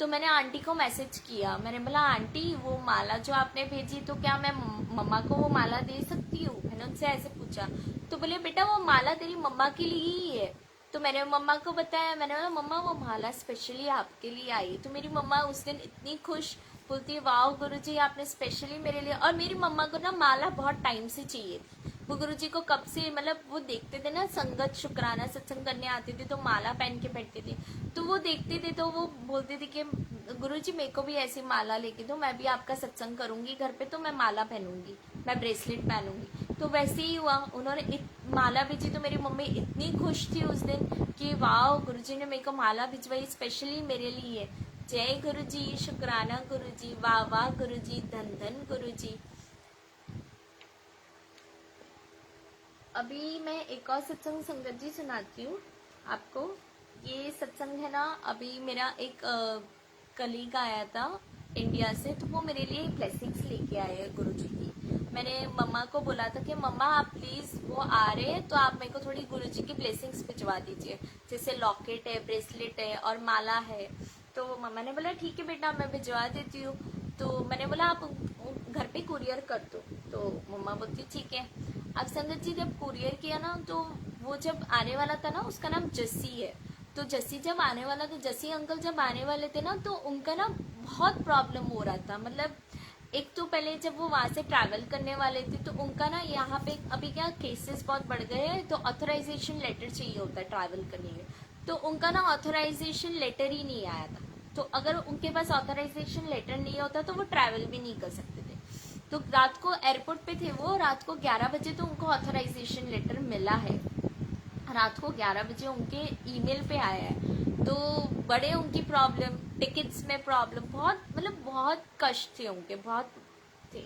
तो मैंने आंटी को मैसेज किया, मैंने बोला आंटी वो माला जो आपने भेजी तो क्या मैं मम्मा को वो माला दे सकती हूँ, मैंने उनसे ऐसे पूछा। तो बोले बेटा वो माला तेरी मम्मा के लिए ही है। तो मैंने मम्मा को बताया, मैंने बोला मम्मा वो माला स्पेशली आपके लिए आई। तो मेरी मम्मा उस दिन इतनी खुश, बोलती है वाह गुरुजी आपने स्पेशली मेरे लिए। और मेरी मम्मा को ना माला बहुत टाइम से चाहिए थी, वो गुरुजी को कब से, मतलब वो देखते थे ना संगत शुक्राना सत्संग करने आते थे तो माला पहन के बैठते थे, तो वो देखते थे तो वो बोलते थे कि गुरुजी मेरे को भी ऐसी माला लेके दो, मैं भी आपका सत्संग करूंगी घर पे तो मैं माला पहनूंगी, मैं ब्रेसलेट पहनूंगी। तो वैसे ही हुआ, उन्होंने माला भेजी तो मेरी मम्मी इतनी खुश थी उस दिन कि वाह गुरुजी ने मेरे को माला भिजवाई स्पेशली मेरे लिए। जय गुरुजी, शुक्राना गुरुजी, वाह वाह गुरुजी, धन धन गुरुजी। अभी मैं एक और सत्संग संगत जी सुनाती हूँ आपको। ये सत्संग है ना, अभी मेरा एक कलीग आया था इंडिया से, तो वो मेरे लिए ब्लेसिंग्स लेके आए हैं गुरुजी की। मैंने मम्मा को बोला था कि मम्मा आप प्लीज वो आ रहे हैं तो आप मेरे को थोड़ी गुरुजी की ब्लेसिंग्स भिजवा दीजिए, जैसे लॉकेट है, ब्रेसलेट है और माला है। तो मम्मा ने बोला ठीक है बेटा मैं भिजवा देती हूँ। तो मैंने बोला आप घर पे कुरियर कर दो, तो मम्मा बोलती ठीक है। अब संगत जी जब कुरियर किया ना तो वो जब आने वाला था ना, उसका नाम जस्सी है, तो जस्सी जब आने वाला था, जस्सी अंकल जब आने वाले थे ना तो उनका ना बहुत प्रॉब्लम हो रहा था। मतलब एक तो पहले जब वो वहां से ट्रैवल करने वाले थे तो उनका ना यहाँ पे अभी क्या केसेस बहुत बढ़ गए हैं, तो ऑथराइजेशन लेटर चाहिए होता है ट्रैवल करने में, तो उनका ना ऑथराइजेशन लेटर ही नहीं आया था। तो अगर उनके पास ऑथराइजेशन लेटर नहीं होता तो वो ट्रैवल भी नहीं कर सकते थे। तो रात को एयरपोर्ट पे थे वो, रात को 11 बजे तो उनको ऑथराइजेशन लेटर मिला है, रात को 11 बजे उनके ईमेल पे आया है। तो बड़े उनकी प्रॉब्लम, टिकट्स में प्रॉब्लम, बहुत मतलब बहुत कष्ट थे उनके, बहुत थे।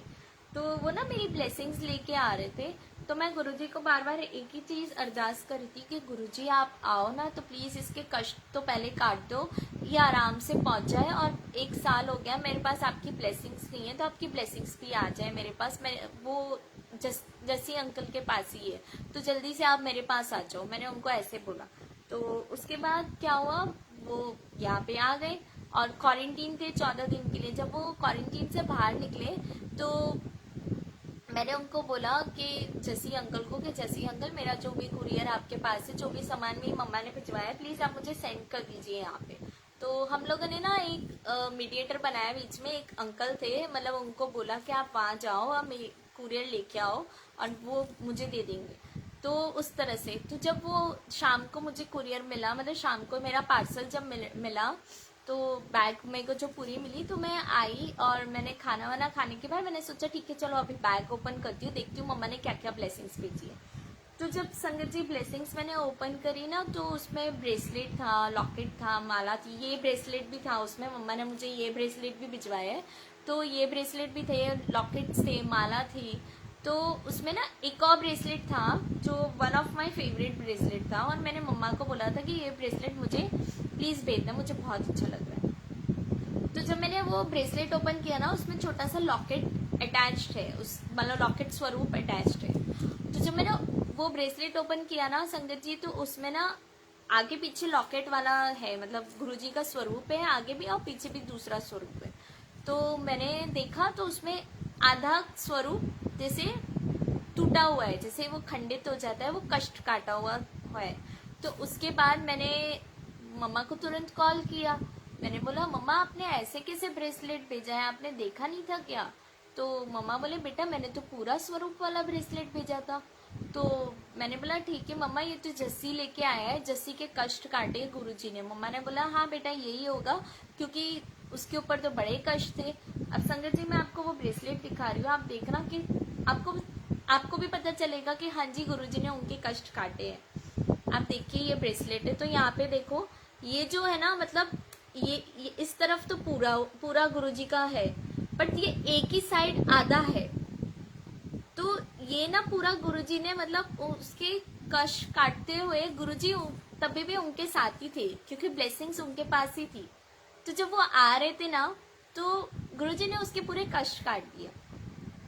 तो वो ना मेरी ब्लेसिंग्स लेके आ रहे थे, तो मैं गुरुजी को बार बार एक ही चीज अरदास करी थी कि गुरुजी आप आओ ना तो प्लीज इसके कष्ट तो पहले काट दो, ये आराम से पहुंच जाए। और 1 साल हो गया मेरे पास आपकी ब्लेसिंग्स नहीं है, तो आपकी ब्लेसिंग्स भी आ जाए मेरे पास। मैं वो जस्सी अंकल के पास ही है, तो जल्दी से आप मेरे पास आ जाओ, मैंने उनको ऐसे बोला। तो उसके बाद क्या हुआ, वो यहाँ पे आ गए और क्वारंटीन थे 14 दिन के लिए। जब वो क्वारंटीन से बाहर निकले तो मैंने उनको बोला कि जसी अंकल को कि जसी अंकल मेरा जो भी कुरियर आपके पास है, जो भी सामान मेरी मम्मा ने भिजवाया है, प्लीज आप मुझे सेंड कर दीजिए यहाँ पे। तो हम लोगों ने ना एक मीडिएटर बनाया बीच में, एक अंकल थे, मतलब उनको बोला कि आप वहाँ जाओ और कुरियर लेके आओ और वो मुझे दे देंगे। तो उस तरह से तो जब वो शाम को मुझे कुरियर मिला, मतलब शाम को मेरा पार्सल जब मिला तो बैग मेरे को जो पूरी मिली, तो मैं आई और मैंने खाना वाना खाने के बाद मैंने सोचा ठीक है चलो अभी बैग ओपन करती हूँ, देखती हूँ मम्मा ने क्या क्या ब्लेसिंग्स भेजी है। तो जब संगत जी ब्लेसिंग्स मैंने ओपन करी ना, तो उसमें ब्रेसलेट था, लॉकेट था, माला थी, ये ब्रेसलेट भी था उसमें। मम्मा ने मुझे ये ब्रेसलेट भी भिजवाया है, तो ये ब्रेसलेट भी थे, लॉकेट्स थे, माला थी। तो उसमें ना एक और ब्रेसलेट था जो one of my favourite bracelet था, और मैंने मम्मा को बोला था कि ये ब्रेसलेट मुझे प्लीज़ भेज देना, मुझे बहुत अच्छा लग रहा है। तो जब मैंने वो ब्रेसलेट ओपन किया ना, उसमें छोटा सा लॉकेट अटैच्ड है, उस मतलब लॉकेट स्वरूप अटैच्ड है। तो जब मैंने वो ब्रेसलेट ओपन किया ना संगत जी, तो उसमें ना आगे पीछे लॉकेट वाला है, मतलब गुरुजी का स्वरूप है आगे भी और पीछे भी दूसरा स्वरूप है। तो मैंने देखा तो उसमें आधा स्वरूप जैसे टूटा हुआ है, जैसे वो खंडित हो जाता है, वो कष्ट काटा हुआ है। तो उसके बाद मैंने मम्मा को तुरंत कॉल किया। मैंने बोला मम्मा आपने ऐसे कैसे ब्रेसलेट भेजा है, आपने देखा नहीं था क्या? तो मम्मा बोले बेटा मैंने तो पूरा स्वरूप वाला ब्रेसलेट भेजा था। तो मैंने बोला ठीक है मम्मा, ये तो जस्सी लेके आया है, जस्सी के कष्ट काटे गुरुजी ने। मम्मा ने बोला हाँ बेटा यही होगा, क्योंकि उसके ऊपर तो बड़े कष्ट थे। अब संगत जी मैं आपको वो ब्रेसलेट दिखा रही हूँ, आप देखना कि आपको भी पता चलेगा कि हाँ जी गुरुजी ने उनके कष्ट काटे हैं। आप देखिए ये ब्रेसलेट है, तो यहाँ पे देखो ये जो है ना, मतलब ये इस तरफ तो पूरा गुरुजी का है, बट ये एक ही साइड आधा है। तो ये ना पूरा गुरुजी ने मतलब उसके कष्ट काटते हुए गुरुजी तभी भी उनके साथ ही थे, क्योंकि ब्लेसिंग्स उनके पास ही थी। तो जब वो आ रहे थे ना, तो गुरुजी ने उसके पूरे कष्ट काट दिए।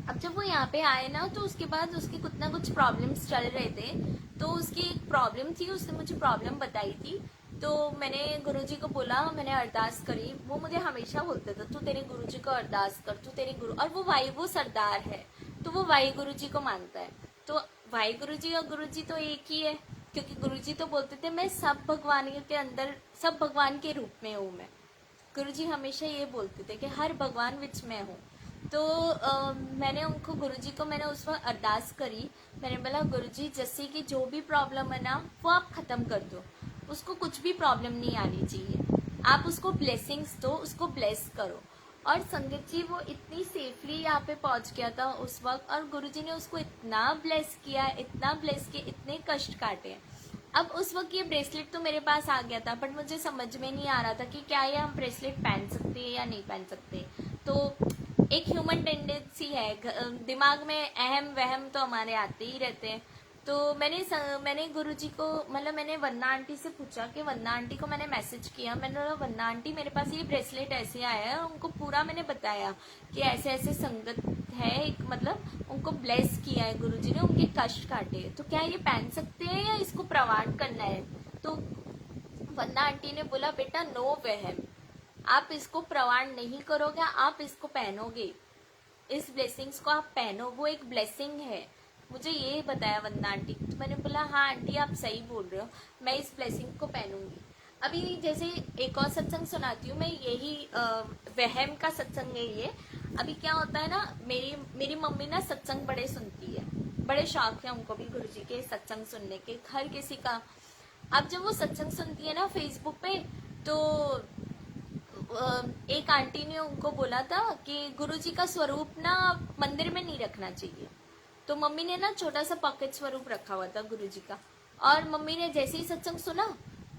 अब जब वो यहाँ पे आए ना, तो उसके बाद उसके कुछ ना कुछ प्रॉब्लम्स चल रहे थे। तो उसकी एक प्रॉब्लम थी, उसने मुझे प्रॉब्लम बताई थी। तो मैंने गुरुजी को बोला, मैंने अरदास करी। वो मुझे हमेशा बोलते थे तू तेरे गुरुजी को अरदास कर, तू तेरे गुरु, और वो सरदार है, तो वो वाई गुरुजी को मानता है। तो वाई गुरुजी और गुरुजी तो एक ही है, क्योंकि गुरुजी तो बोलते थे मैं सब भगवान के अंदर, सब भगवान के रूप में हूँ मैं। गुरुजी हमेशा ये बोलते थे कि हर भगवान विच मैं हूँ। तो मैंने उनको गुरुजी को मैंने उस वक्त अरदास करी। मैंने बोला गुरुजी जस्सी की जो भी प्रॉब्लम है ना, वो आप ख़त्म कर दो, उसको कुछ भी प्रॉब्लम नहीं आनी चाहिए, आप उसको ब्लेसिंग्स दो, उसको ब्लेस करो। और संगत जी वो इतनी सेफली यहाँ पे पहुँच गया था उस वक्त, और गुरुजी ने उसको इतना ब्लेस किया, इतना ब्लेस किया, इतने कष्ट काटे। अब उस वक्त ये ब्रेसलेट तो मेरे पास आ गया था, बट मुझे समझ में नहीं आ रहा था कि क्या ये हम ब्रेसलेट पहन सकते हैं या नहीं पहन सकते। तो एक ह्यूमन टेंडेंसी है, दिमाग में अहम वहम तो हमारे आते ही रहते हैं। तो मैंने गुरुजी को, मतलब मैंने वन्ना आंटी से पूछा कि वन्ना आंटी को मैंने मैसेज किया, मैंने बोला वन्ना आंटी मेरे पास ये ब्रेसलेट ऐसे आया है, और उनको पूरा मैंने बताया कि ऐसे ऐसे संगत है, एक मतलब उनको ब्लेस किया है गुरुजी ने, उनके कष्ट काटे, तो क्या ये पहन सकते हैं या इसको प्रवान करना है? तो वन्ना आंटी ने बोला बेटा नो वहम, आप इसको प्रवान नहीं करोगे, आप इसको पहनोगे, इस ब्लेसिंग्स को आप पहनो, वो एक ब्लेसिंग है। मुझे ये बताया वंदना आंटी। तो मैंने बोला हाँ आंटी आप सही बोल रहे हो, मैं इस ब्लेसिंग को पहनूंगी। अभी जैसे एक और सत्संग सुनाती हूँ मैं, यही वहम का सत्संग है ये। अभी क्या होता है ना, मेरी मम्मी ना सत्संग बड़े सुनती है, बड़े शौक है उनको भी गुरुजी के सत्संग सुनने के, हर किसी का। अब जब वो सत्संग सुनती है ना फेसबुक पे, तो एक आंटी ने उनको बोला था कि गुरुजी का स्वरूप ना मंदिर में नहीं रखना चाहिए। तो मम्मी ने ना छोटा सा पॉकेट स्वरूप रखा हुआ था गुरुजी का, और मम्मी ने जैसे ही सत्संग सुना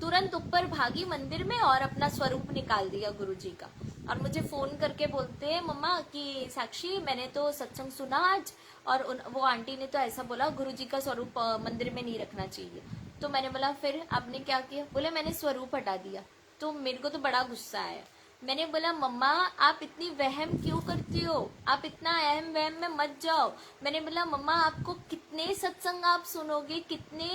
तुरंत ऊपर भागी मंदिर में और अपना स्वरूप निकाल दिया गुरुजी का। और मुझे फोन करके बोलते हैं मम्मा कि साक्षी मैंने तो सत्संग सुना आज, और वो आंटी ने तो ऐसा बोला गुरुजी का स्वरूप मंदिर में नहीं रखना चाहिए। तो मैंने बोला फिर आपने क्या किया? बोले मैंने स्वरूप हटा दिया। तो मेरे को तो बड़ा गुस्सा आया। मैंने बोला मम्मा आप इतनी वहम क्यों करती हो, आप इतना अहम वहम में मत जाओ। मैंने बोला मम्मा आपको कितने सत्संग आप सुनोगे, कितने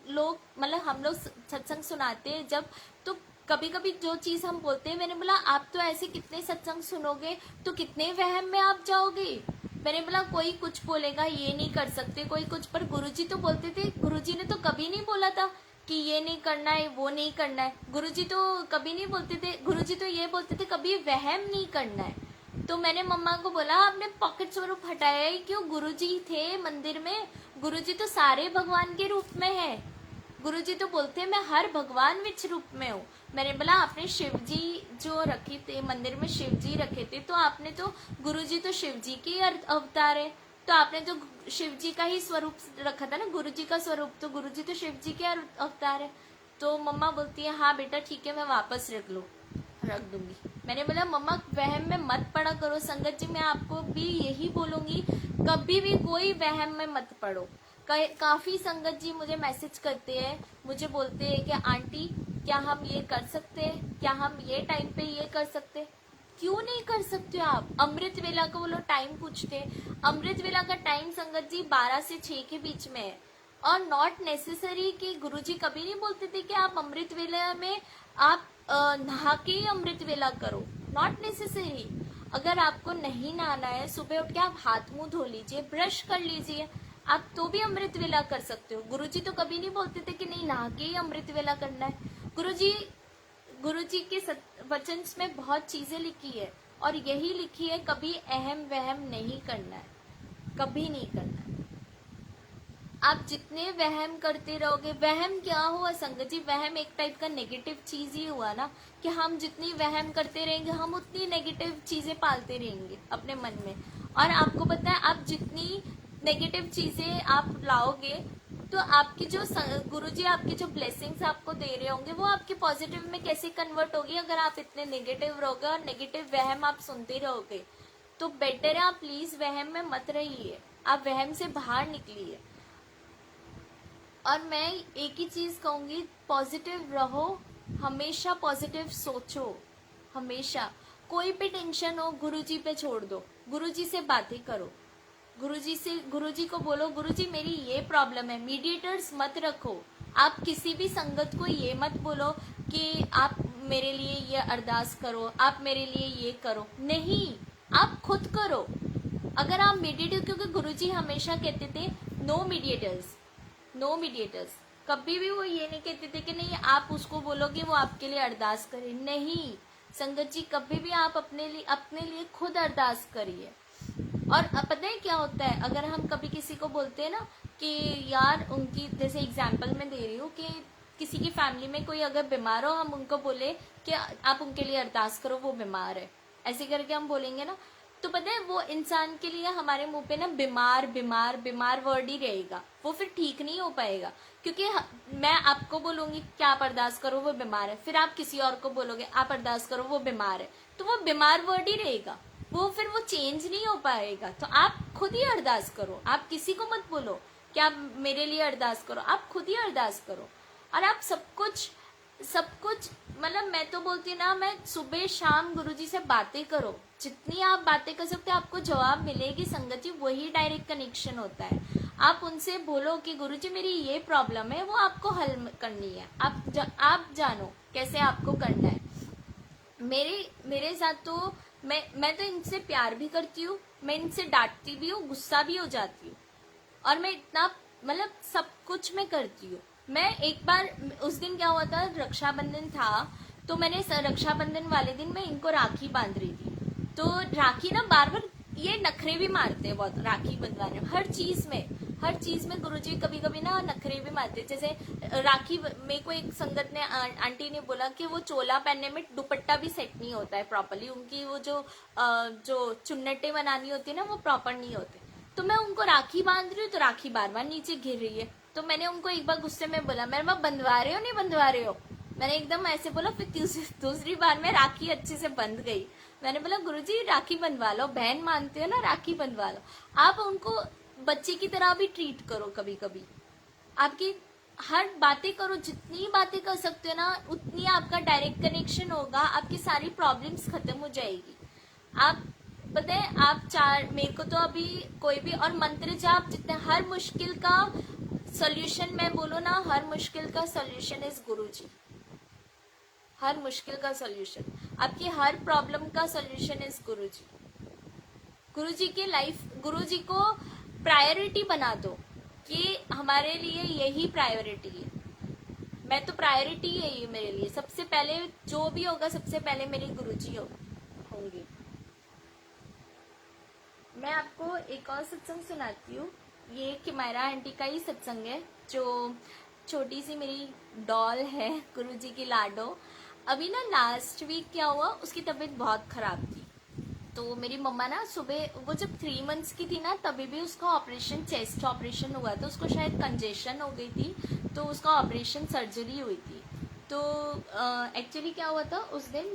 लोग, मतलब हम लोग सत्संग सुनाते हैं जब, तो कभी कभी जो चीज हम बोलते हैं, मैंने बोला आप तो ऐसे कितने सत्संग सुनोगे तो कितने वहम में आप जाओगे। मैंने बोला कोई कुछ बोलेगा ये नहीं कर सकते, कोई कुछ, पर गुरुजी तो बोलते थे, गुरुजी ने तो कभी नहीं बोला था कि ये नहीं करना है वो नहीं करना है। गुरुजी तो कभी नहीं बोलते थे, गुरुजी तो ये बोलते थे कभी वहम नहीं करना है। तो मैंने मम्मा को बोला आपने पॉकेट स्वरूप हटाया ही क्यों? गुरुजी थे मंदिर में, गुरुजी तो सारे भगवान के रूप में है, गुरुजी तो बोलते हैं मैं हर भगवान विच रूप में हूँ। मैंने बोला आपने शिव जी जो रखे थे मंदिर में, शिव जी रखे थे, तो आपने तो गुरु जी तो शिव जी के ही अवतार है, तो आपने तो शिव जी का ही स्वरूप रखा था ना, गुरु जी का स्वरूप, तो गुरु जी तो शिव जी के अवतार है। तो मम्मा बोलती है हाँ बेटा ठीक है, मैं वापस रख दूंगी। मैंने बोला मम्मा वहम में मत पड़ा करो। संगत जी मैं आपको भी यही बोलूंगी, कभी भी कोई वहम में मत पड़ो। काफी संगत जी मुझे मैसेज करते हैं, मुझे बोलते हैं कि आंटी क्या हम ये कर सकते हैं, क्या हम ये टाइम पे ये कर सकते हैं। क्यों नहीं कर सकते आप? अमृत वेला का वो लोग टाइम पूछते हैं। अमृत वेला का टाइम संगत जी 12 से 6 के बीच में है, और नॉट नेसेसरी कि गुरुजी कभी नहीं बोलते थे कि आप अमृत वेला में आप नहा के ही अमृत वेला करो। Not necessary. अगर आपको नहीं नहाना है, सुबह उठ के आप हाथ मुंह धो लीजिए, ब्रश कर लीजिए, आप तो भी अमृत वेला कर सकते हो। गुरुजी तो कभी नहीं बोलते थे कि नहीं नहा के ही अमृत वेला करना है। गुरुजी के वचन में बहुत चीजें लिखी है, और यही लिखी है कभी अहम वहम नहीं करना है, कभी नहीं करना है। आप जितने वहम करते रहोगे, वहम क्या हुआ संगत जी? वहम एक टाइप का नेगेटिव चीज ही हुआ ना, कि हम जितनी वहम करते रहेंगे हम उतनी नेगेटिव चीजें पालते रहेंगे अपने मन में। और आपको पता है आप जितनी नेगेटिव चीजें आप लाओगे, तो आपकी जो गुरुजी आपकी जो ब्लेसिंग्स आपको दे रहे होंगे वो आपके पॉजिटिव में कैसे कन्वर्ट होगी, अगर आप इतने नेगेटिव रहोगे और नेगेटिव वहम आप सुनते रहोगे। तो बेटर है आप प्लीज वहम में मत रहिए, आप वहम से बाहर निकलिए। और मैं एक ही चीज कहूंगी, पॉजिटिव रहो, हमेशा पॉजिटिव सोचो। हमेशा कोई भी टेंशन हो गुरुजी पे छोड़ दो, गुरुजी से बातें करो, गुरुजी को बोलो गुरुजी मेरी ये प्रॉब्लम है। मीडिएटर्स मत रखो। आप किसी भी संगत को ये मत बोलो कि आप मेरे लिए ये अरदास करो, आप मेरे लिए ये करो, नहीं, आप खुद करो। अगर आप मीडिएटर, क्योंकि गुरुजी हमेशा कहते थे नो मीडिएटर्स, नो मीडिएटर्स। कभी भी वो ये नहीं कहते थे कि नहीं आप उसको बोलो कि वो आपके लिए अरदास करे। नहीं संगत जी, कभी भी आप अपने लिए खुद अरदास करिए। और पता है क्या होता है, अगर हम कभी किसी को बोलते हैं ना कि यार उनकी, जैसे एग्जाम्पल मैं दे रही हूँ कि किसी की फैमिली में कोई अगर बीमार हो, हम उनको बोले कि आप उनके लिए अरदास करो वो बीमार है, ऐसे करके हम बोलेंगे ना, तो पता है वो इंसान के लिए हमारे मुंह पे ना बीमार बीमार बीमार वर्ड ही रहेगा, वो फिर ठीक नहीं हो पाएगा। क्योंकि मैं आपको बोलूंगी कि आप अरदास करो वो बीमार है, फिर आप किसी और को बोलोगे आप अरदास करो वो बीमार है, तो वो बीमार वर्ड ही रहेगा, वो फिर वो चेंज नहीं हो पाएगा। तो आप खुद ही अरदास करो, आप किसी को मत बोलो कि आप मेरे लिए अरदास करो, आप खुद ही अरदास करो। और आप सब कुछ मतलब मैं तो बोलती ना, मैं सुबह शाम गुरुजी से बातें करो, जितनी आप बातें कर सकते हो आपको जवाब मिलेगी संगत जी, वही डायरेक्ट कनेक्शन होता है। आप उनसे बोलो कि गुरुजी मेरी ये प्रॉब्लम है, वो आपको हल करनी है, आप जानो कैसे आपको करना है। मेरे साथ तो मैं तो इनसे प्यार भी करती हूँ, मैं इनसे डांटती भी हूँ, गुस्सा भी हो जाती हूँ, और मैं इतना मतलब सब कुछ मैं करती हूँ। मैं एक बार, उस दिन क्या हुआ था, रक्षाबंधन था, तो मैंने रक्षाबंधन वाले दिन मैं इनको राखी बांध रही थी, तो राखी ना बार बार ये नखरे भी मारते हैं बहुत, राखी बंधवाने में हर चीज में गुरुजी कभी कभी ना नखरे भी मारते। जैसे राखी मेरे को एक संगत ने, आंटी ने बोला कि वो चोला पहनने में दुपट्टा भी सेट नहीं होता है प्रॉपरली, उनकी वो जो चुन्नटे बनानी होती है ना वो प्रॉपर नहीं होते। तो मैं उनको राखी बांध रही हूँ तो राखी बार बार नीचे गिर रही है, तो मैंने उनको एक बार गुस्से में बोला, मेरे माँ बंधवा रहे हो नहीं बंधवा रहे हो, मैंने एकदम ऐसे बोला। फिर दूसरी बार में राखी अच्छे से बंध गई। मैंने बोला गुरुजी राखी बंधवा लो, बहन मानते हो ना, राखी बंधवा लो। आप उनको बच्चे की तरह भी ट्रीट करो, कभी कभी आपकी हर बातें करो, जितनी बातें कर सकते हो ना उतनी आपका डायरेक्ट कनेक्शन होगा, आपकी सारी प्रॉब्लम्स खत्म हो जाएगी। आप पता है आप मेरे को तो अभी कोई भी, और मंत्र जाप जितने, हर मुश्किल का सोल्यूशन मैं बोलो ना, हर मुश्किल का सोल्यूशन इज गुरुजी। हर मुश्किल का सोल्यूशन, आपकी हर प्रॉब्लम का सोल्यूशन इज गुरुजी। गुरुजी के लाइफ, गुरुजी को प्रायोरिटी बना दो कि हमारे लिए यही प्रायोरिटी है। मैं तो प्रायोरिटी यही है मेरे लिए, सबसे पहले जो भी होगा सबसे पहले मेरे गुरुजी होंगे। मैं आपको एक और सत्संग सुनाती हूँ, ये किमायरा आंटी का ही सत्संग है, जो छोटी सी मेरी डॉल है, गुरुजी की लाडो। अभी ना लास्ट वीक क्या हुआ, उसकी तबीयत बहुत खराब थी। तो मेरी मम्मा ना सुबह, वो जब 3 मंथ्स की थी ना तभी भी उसका ऑपरेशन, चेस्ट ऑपरेशन हुआ था, उसको शायद कंजेशन हो गई थी, तो उसका ऑपरेशन सर्जरी हुई थी। तो एक्चुअली क्या हुआ था उस दिन,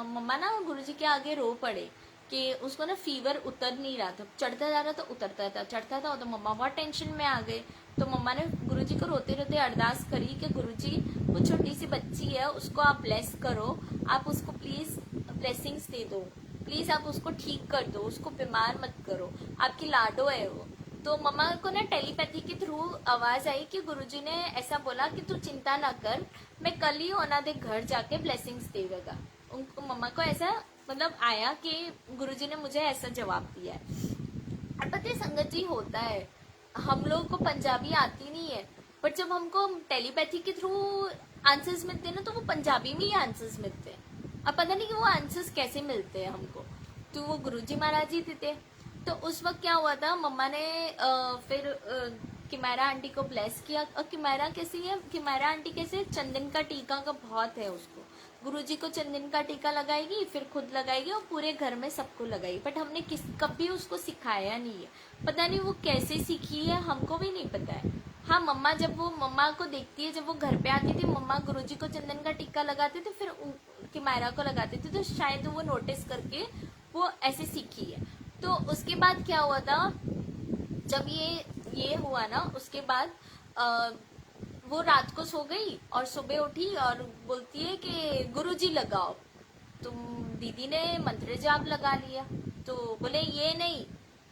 मम्मा ना गुरुजी के आगे रो पड़े कि उसको ना फीवर उतर नहीं रहा था, चढ़ता जा रहा था उतरता था, चढ़ता था, तो मम्मा बहुत टेंशन में आ गए। तो मम्मा ने गुरुजी को रोते रोते अरदास करी कि गुरुजी वो छोटी सी बच्ची है, उसको आप ब्लेस करो, आप उसको प्लीज ब्लेसिंग्स दे दो, प्लीज आप उसको ठीक कर दो, उसको बीमार मत करो, आपकी लाडो है वो। तो मम्मा को ना टेलीपैथी के थ्रू आवाज आई कि गुरुजी ने ऐसा बोला कि तू चिंता ना कर, मैं कल ही ओना दे घर जाके ब्लेसिंग्स देगा। उनको, मम्मा को ऐसा मतलब आया कि गुरुजी ने मुझे ऐसा जवाब दिया है। और पता है संगत जी होता है, हम लोगों को पंजाबी आती नहीं है, बट जब हमको टेलीपैथी के थ्रू आंसर्स मिलते हैं ना, तो वो पंजाबी में ही आंसर्स मिलते हैं। अब पता नहीं कि वो आंसर्स कैसे मिलते हैं हमको, तो वो गुरुजी महाराज जी थे। तो उस वक्त क्या हुआ था, मम्मा ने फिर किमारा आंटी को ब्लेस किया। और किमारा कैसी है, किमारा आंटी कैसे, चंदन का टीका का बहुत है उसको, गुरुजी को चंदन का टीका लगाएगी, फिर खुद लगाएगी और पूरे घर में सबको लगाएगी। बट हमने कभी उसको सिखाया नहीं है, पता नहीं वो कैसे सीखी है, हमको भी नहीं पता है। हाँ, मम्मा जब वो मम्मा को देखती है, जब वो घर पे आती थी, मम्मा गुरुजी को चंदन का टीका लगाते थे, फिर किमारा को लगाते थे, तो शायद वो नोटिस करके वो ऐसे सीखी है। तो उसके बाद क्या हुआ था, जब ये हुआ ना, उसके बाद वो रात को सो गई और सुबह उठी और बोलती है कि गुरुजी लगाओ। तो दीदी ने मंत्र जाप लगा लिया, तो बोले ये नहीं,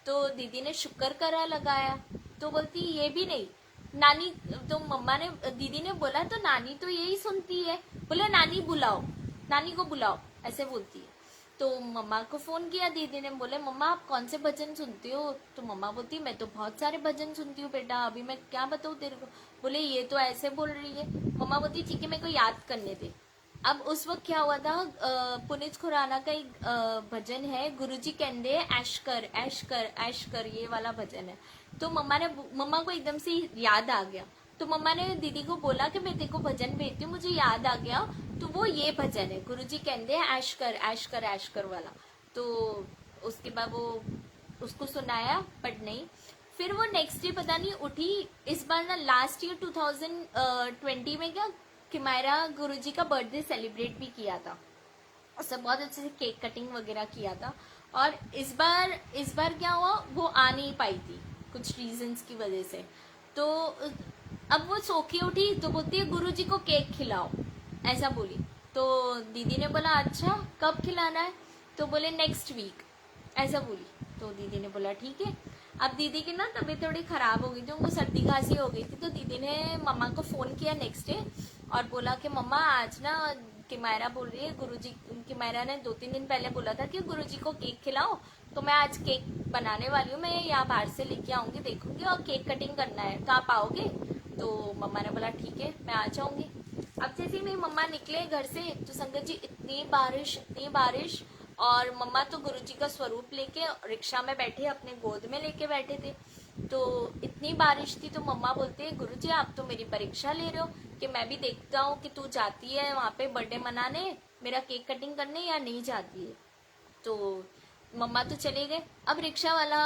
तो दीदी ने शुक्र करा लगाया, तो बोलती ये भी नहीं, नानी, तो मम्मा ने, दीदी ने बोला तो नानी तो यही सुनती है, बोले नानी बुलाओ, नानी को बुलाओ, ऐसे बोलती है। तो मम्मा को फोन किया दीदी ने, बोले मम्मा आप कौन से भजन सुनती हो, तो मम्मा बोलती मैं तो बहुत सारे भजन सुनती हूँ बेटा, अभी मैं क्या बताऊँ तेरे को, बोले ये तो ऐसे बोल रही है। मम्मा बोलती ठीक है मेरे को याद करने दे। अब उस वक्त क्या हुआ था, पुनीत खुराना का एक भजन है, गुरुजी कहते ऐश कर ऐश कर ऐश कर, ये वाला भजन है। तो मम्मा को एकदम से याद आ गया, तो मम्मा ने दीदी को बोला कि मैं तेरे को भजन भेजती हूँ, मुझे याद आ गया, तो वो ये भजन है, गुरुजी कहते हैं ऐश कर ऐश कर ऐश कर वाला। तो उसके बाद वो उसको सुनाया, बट नहीं, फिर वो नेक्स्ट डे पता नहीं उठी, इस बार ना लास्ट ईयर 2020 में क्या किमायरा गुरुजी का बर्थडे सेलिब्रेट भी किया था, सब बहुत अच्छे से केक कटिंग वगैरह किया था। और इस बार क्या हुआ, वो आ नहीं पाई थी कुछ रीजंस की वजह से। तो अब वो सो के उठी तो बोलती है गुरुजी को केक खिलाओ, ऐसा बोली। तो दीदी ने बोला अच्छा कब खिलाना है, तो बोले नेक्स्ट वीक, ऐसा बोली। तो दीदी ने बोला ठीक है। अब दीदी की ना तबीयत थोड़ी खराब हो गई थी, उनको सर्दी खांसी हो गई थी, तो दीदी ने मम्मा को फोन किया नेक्स्ट डे और बोला कि मम्मा आज ना किमायरा बोल रही है गुरुजी, किमायरा ने 2-3 दिन पहले बोला था कि गुरुजी को केक खिलाओ, तो मैं आज केक बनाने वाली हूँ, मैं यहाँ बाहर से लेके आऊंगी, देखूंगी, और केक कटिंग करना है, तो आप आओगे? तो मम्मा ने बोला ठीक है मैं आ जाऊंगी। अब जैसे मेरी मम्मा निकले घर से, तो संगत जी इतनी बारिश, और मम्मा तो गुरुजी का स्वरूप लेके रिक्शा में बैठे, अपने गोद में लेके बैठे थे। तो इतनी बारिश थी, तो मम्मा बोलते हैं गुरुजी आप तो मेरी परीक्षा ले रहे हो कि मैं भी देखता हूँ कि तू जाती है वहाँ पे बर्थडे मनाने, मेरा केक कटिंग करने, या नहीं जाती है। तो मम्मा तो चले गए। अब रिक्शा वाला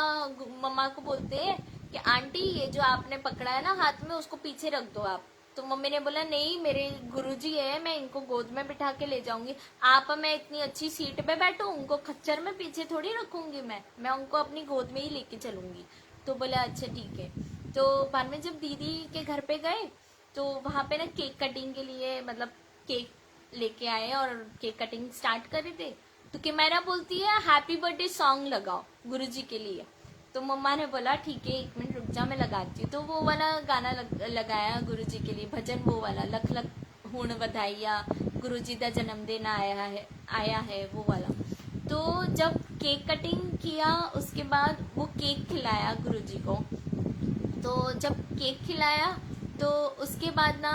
मम्मा को बोलते हैं कि आंटी ये जो आपने पकड़ा है ना हाथ में, उसको पीछे रख दो आप। तो मम्मी ने बोला नहीं मेरे गुरुजी है, मैं इनको गोद में बिठा के ले जाऊंगी, आप मैं इतनी अच्छी सीट पे बैठू, उनको खच्चर में पीछे थोड़ी रखूंगी, मैं उनको अपनी गोद में ही लेके चलूंगी। तो बोला अच्छा ठीक है। तो बाद में जब दीदी के घर पे गए, तो वहां पे ना केक कटिंग के लिए मतलब केक लेके आए और केक कटिंग स्टार्ट कर रहे थे। तो किमायरा बोलती है हैप्पी बर्थडे सॉन्ग लगाओ गुरुजी के लिए। तो मम्मा ने बोला ठीक है 1 मिनट रुक जा मैं लगाती हूँ। तो वो वाला गाना लगाया गुरुजी के लिए, भजन वो वाला, लख लख हुण बधाइया गुरुजी दा जन्मदिन आया है वो वाला। तो जब केक कटिंग किया उसके बाद वो केक खिलाया गुरुजी को। तो जब केक खिलाया तो उसके बाद ना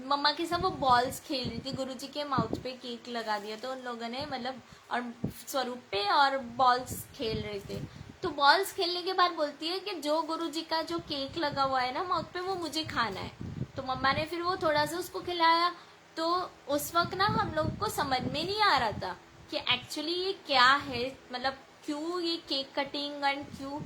मम्मा के साथ वो बॉल्स खेल रही थी, गुरुजी के माउथ पे केक लगा दिया, तो उन लोगों ने मतलब और स्वरूप पे और बॉल्स खेल रहे थे। तो बॉल्स खेलने के बाद बोलती है कि जो गुरुजी का जो केक लगा हुआ है ना माउथ पे, वो मुझे खाना है। तो मम्मा ने फिर वो थोड़ा सा उसको खिलाया, तो उस वक्त ना हम लोग को समझ में नहीं आ रहा था कि एक्चुअली ये क्या है, मतलब क्यों ये केक कटिंग एंड क्यों।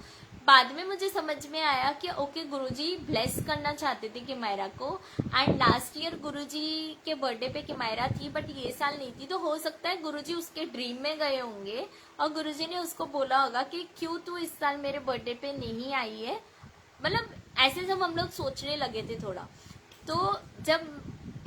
बाद में मुझे समझ में आया कि ओके गुरुजी ब्लेस करना चाहते थे किमायरा को, एंड लास्ट ईयर गुरुजी के बर्थडे पे किमायरा थी बट ये साल नहीं थी, तो हो सकता है गुरुजी उसके ड्रीम में गए होंगे और गुरुजी ने उसको बोला होगा कि क्यों तू इस साल मेरे बर्थडे पे नहीं आई है। मतलब ऐसे जब हम लोग सोचने लगे थे थोड़ा, तो जब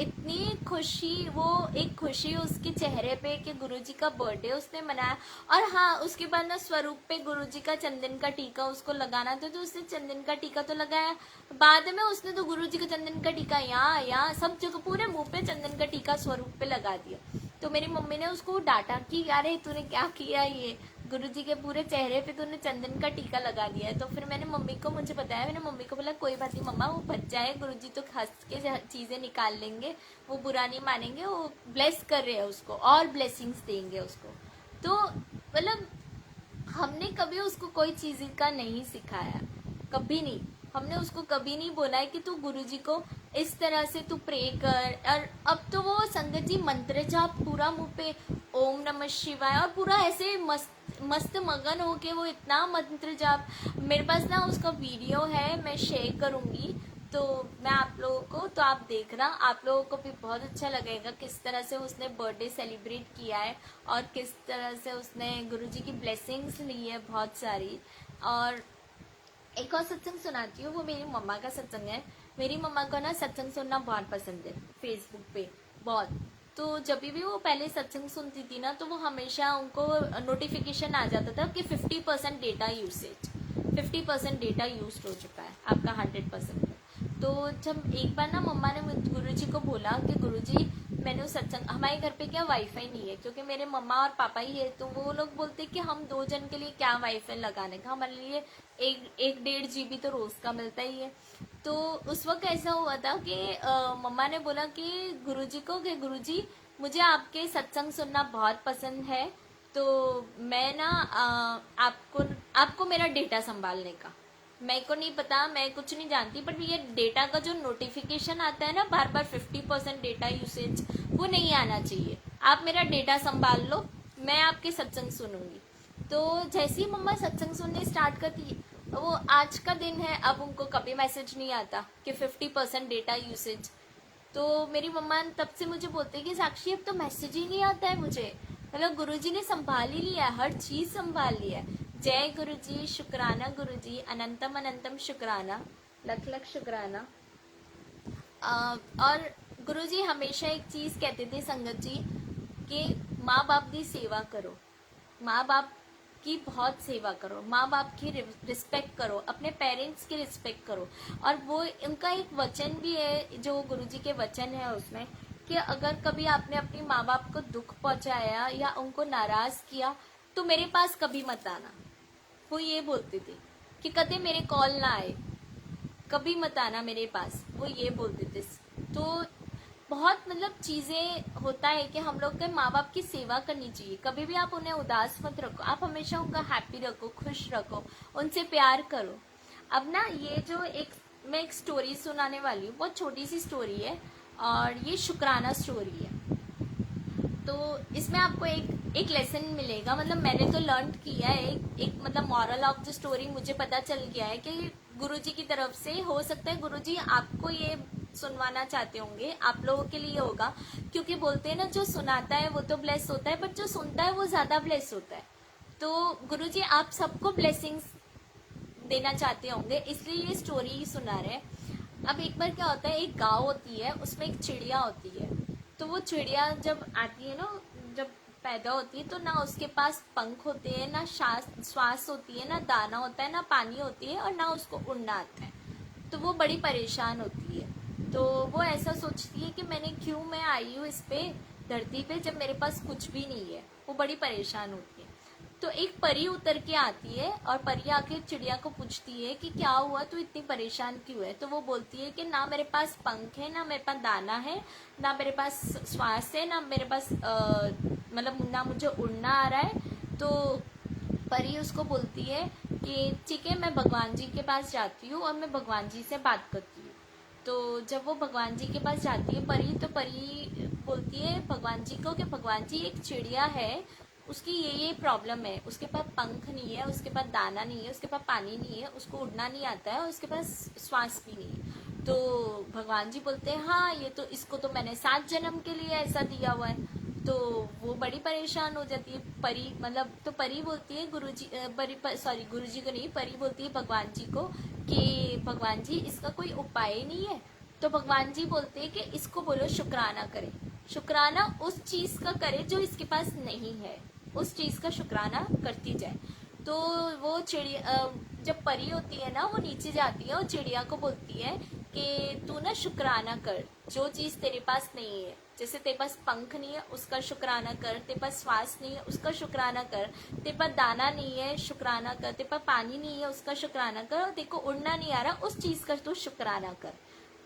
इतनी खुशी, वो एक खुशी उसके चेहरे पे कि गुरुजी का बर्थडे उसने मनाया। और हाँ, उसके बाद ना स्वरूप पे गुरुजी का चंदन का टीका उसको लगाना था, तो उसने चंदन का टीका तो लगाया। बाद में उसने तो गुरुजी का चंदन का टीका यहाँ सब जगह पूरे मुंह पे चंदन का टीका स्वरूप पे लगा दिया। तो मेरी मम्मी ने उसको डांटा कि अरे तूने क्या किया, ये गुरुजी के पूरे चेहरे पे तूने चंदन का टीका लगा दिया है। तो फिर मैंने मम्मी को, मुझे बताया, मैंने मम्मी को बोला कोई बात नहीं मम्मा, वो बच जाए, गुरुजी तो हंस के चीजें निकाल लेंगे, वो बुरा नहीं मानेंगे, वो ब्लेस कर रहे हैं उसको और ब्लेसिंग्स देंगे उसको। तो मतलब हमने कभी उसको कोई चीज का नहीं सिखाया, कभी नहीं। हमने उसको कभी नहीं बोला है कि तू गुरुजी को इस तरह से तू प्रे कर। और अब तो वो संगत जी मंत्र जाप पूरा मुंह पे ओम नमः शिवाय, और पूरा ऐसे मस्त मगन हो के वो इतना मंत्र जाप। मेरे पास ना उसका वीडियो है, मैं शेयर करूंगी तो मैं आप लोगों को, तो आप देखना, आप लोगों को भी बहुत अच्छा लगेगा किस तरह से उसने बर्थडे सेलिब्रेट किया है और किस तरह से उसने गुरुजी की ब्लेसिंग्स ली है बहुत सारी। और एक और सत्संग सुनाती हूँ, वो मेरी मम्मा का सत्संग है। मेरी मम्मा को ना सत्संग सुनना बहुत पसंद है, फेसबुक पे बहुत। तो जब भी वो पहले सत्संग सुनती थी ना, तो वो हमेशा उनको नोटिफिकेशन आ जाता था कि 50% डेटा यूसेज, 50% डेटा यूज हो चुका है आपका 100%। तो जब एक बार ना मम्मा ने गुरुजी को बोला कि गुरुजी मैंने उस सत्संग, हमारे घर पे क्या वाईफाई नहीं है क्योंकि मेरे मम्मा और पापा ही है, तो वो लोग बोलते कि हम 2 जन के लिए क्या वाईफाई लगाने का, हमारे लिए 1-1.5 GB तो रोज का मिलता ही है। तो उस वक्त ऐसा हुआ था कि मम्मा ने बोला कि गुरुजी को कि गुरुजी मुझे आपके सत्संग सुनना बहुत पसंद है, तो मैं ना आपको मेरा डेटा संभालने का, मेरे को नहीं पता, मैं कुछ नहीं जानती, बट ये डेटा का जो नोटिफिकेशन आता है ना बार बार 50% डेटा यूसेज, वो नहीं आना चाहिए, आप मेरा डेटा संभाल लो, मैं आपके सत्संग सुनूंगी। तो जैसे ही मम्मा सत्संग सुनने स्टार्ट करती, वो आज का दिन है, अब उनको कभी मैसेज नहीं आता कि 50% डेटा यूसेज। तो मेरी मम्मा तब से मुझे बोलते कि साक्षी अब तो मैसेज ही नहीं आता है मुझे, मतलब गुरुजी ने संभाल ही लिया है, हर चीज संभाल लिया है। जय गुरुजी, शुक्राना गुरुजी, अनंतम अनंतम शुक्राना, लख लख शुक्राना। और गुरुजी हमेशा एक चीज कहते थे संगत जी कि माँ बाप की सेवा करो, माँ बाप की बहुत सेवा करो, माँ बाप की रिस्पेक्ट करो, अपने पेरेंट्स की रिस्पेक्ट करो। और वो उनका एक वचन भी है, जो गुरुजी के वचन है उसमें, कि अगर कभी आपने अपनी माँ बाप को दुख पहुंचाया या उनको नाराज किया तो मेरे पास कभी मत आना। वो ये बोलते थे कि कभी मेरे कॉल ना आए, कभी मत आना मेरे पास, वो ये बोलते थे। तो बहुत मतलब चीजें होता है कि हम लोग के माँ बाप की सेवा करनी चाहिए, कभी भी आप उन्हें उदास मत रखो, आप हमेशा उनका हैप्पी रखो, खुश रखो, उनसे प्यार करो। अब ना ये जो मैं एक स्टोरी सुनाने वाली हूँ, बहुत छोटी सी स्टोरी है और ये शुक्राना स्टोरी है। तो इसमें आपको एक लेसन मिलेगा, मतलब मैंने तो लर्न किया है, एक मतलब मॉरल ऑफ द स्टोरी मुझे पता चल गया है कि गुरुजी की तरफ से, हो सकता है गुरुजी आपको ये सुनवाना चाहते होंगे, आप लोगों के लिए होगा, क्योंकि बोलते हैं ना जो सुनाता है वो तो ब्लेस होता है, बट जो सुनता है वो ज्यादा ब्लेस होता है। तो गुरुजी आप सबको ब्लेसिंग्स देना चाहते होंगे, इसलिए ये स्टोरी सुना रहे हैं। अब एक बार क्या होता है, एक गांव होती है, उसमें एक चिड़िया होती है। तो वो चिड़िया जब आती है ना, जब पैदा होती है, तो ना उसके पास पंख होते हैं, ना श्वास होती है, ना दाना होता है, ना पानी होती है, और ना उसको उड़ना आता है। तो वो बड़ी परेशान होती है। तो वो ऐसा सोचती है कि मैं आई हूँ इस पे धरती पे जब मेरे पास कुछ भी नहीं है। वो बड़ी परेशान होती है। तो एक परी उतर के आती है और परी आके चिड़िया को पूछती है कि क्या हुआ, तू इतनी परेशान क्यों है। तो वो बोलती है कि ना मेरे पास पंख है, ना मेरे पास दाना है, ना मेरे पास श्वास है, ना मेरे पास मतलब ना मुझे उड़ना आ रहा है। तो परी उसको बोलती है कि ठीक है, मैं भगवान जी के पास जाती हूँ और मैं भगवान जी से बात करती हूँ। तो जब वो भगवान जी के पास जाती है परी, तो परी बोलती है भगवान जी को कि भगवान जी एक चिड़िया है, उसकी ये प्रॉब्लम है, उसके पास पंख नहीं है, उसके पास दाना नहीं है, उसके पास पानी नहीं है, उसको उड़ना नहीं आता है और उसके पास श्वास भी नहीं है। तो भगवान जी बोलते हैं हाँ ये तो, इसको तो मैंने 7 जन्म के लिए ऐसा दिया हुआ है। तो वो बड़ी परेशान हो जाती है परी, मतलब तो परी बोलती है गुरुजी, सॉरी गुरुजी को नहीं, परी बोलती है भगवान जी को कि भगवान जी इसका कोई उपाय नहीं है। तो भगवान जी बोलते हैं कि इसको बोलो शुक्राना करे, शुक्राना उस चीज का करे जो इसके पास नहीं है, उस चीज का शुक्राना करती जाए। तो वो चिड़िया, जब परी होती है ना वो नीचे जाती है और चिड़िया को बोलती है कि तू ना शुक्राना कर, जो चीज तेरे पास नहीं है, जैसे तेरे पास पंख नहीं है उसका शुक्राना कर, तेरे पास श्वास नहीं है उसका शुक्राना कर, तेरे पास दाना नहीं है शुक्राना कर, तेरे पास पानी नहीं है उसका शुक्राना कर, और तेरे को उड़ना नहीं आ रहा उस चीज का तू शुक्राना कर।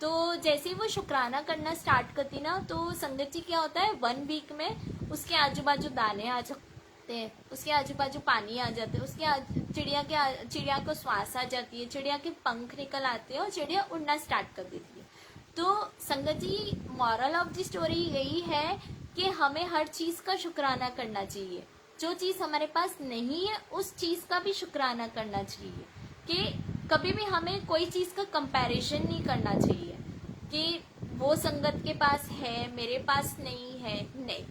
तो जैसे ही वो शुक्राना करना स्टार्ट करती ना, तो संगत जी क्या होता है 1 वीक में उसके आजू बाजू दाने आ जाते हैं, उसके आजू बाजू पानी आ जाते हैं, चिड़िया को श्वास आ जाती है, चिड़िया के पंख निकल आते हैं और चिड़िया उड़ना स्टार्ट कर देती है। तो संगत जी मॉरल ऑफ द स्टोरी यही है कि हमें हर चीज का शुक्राना करना चाहिए, जो चीज हमारे पास नहीं है उस चीज का भी शुक्राना करना चाहिए, कि कभी भी हमें कोई चीज का कंपैरिजन नहीं करना चाहिए कि वो संगत के पास है मेरे पास नहीं है, नहीं।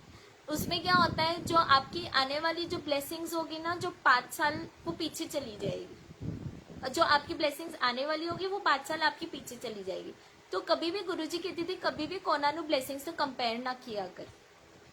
उसमें क्या होता है, जो आपकी आने वाली जो ब्लेसिंग्स होगी ना, जो 5 साल वो पीछे चली जाएगी, जो आपकी ब्लेसिंग्स आने वाली होगी वो 5 साल आपकी पीछे चली जाएगी। तो कभी भी गुरुजी कहती थी कभी भी कोनानु ब्लेसिंग्स को कंपेयर ना किया कर,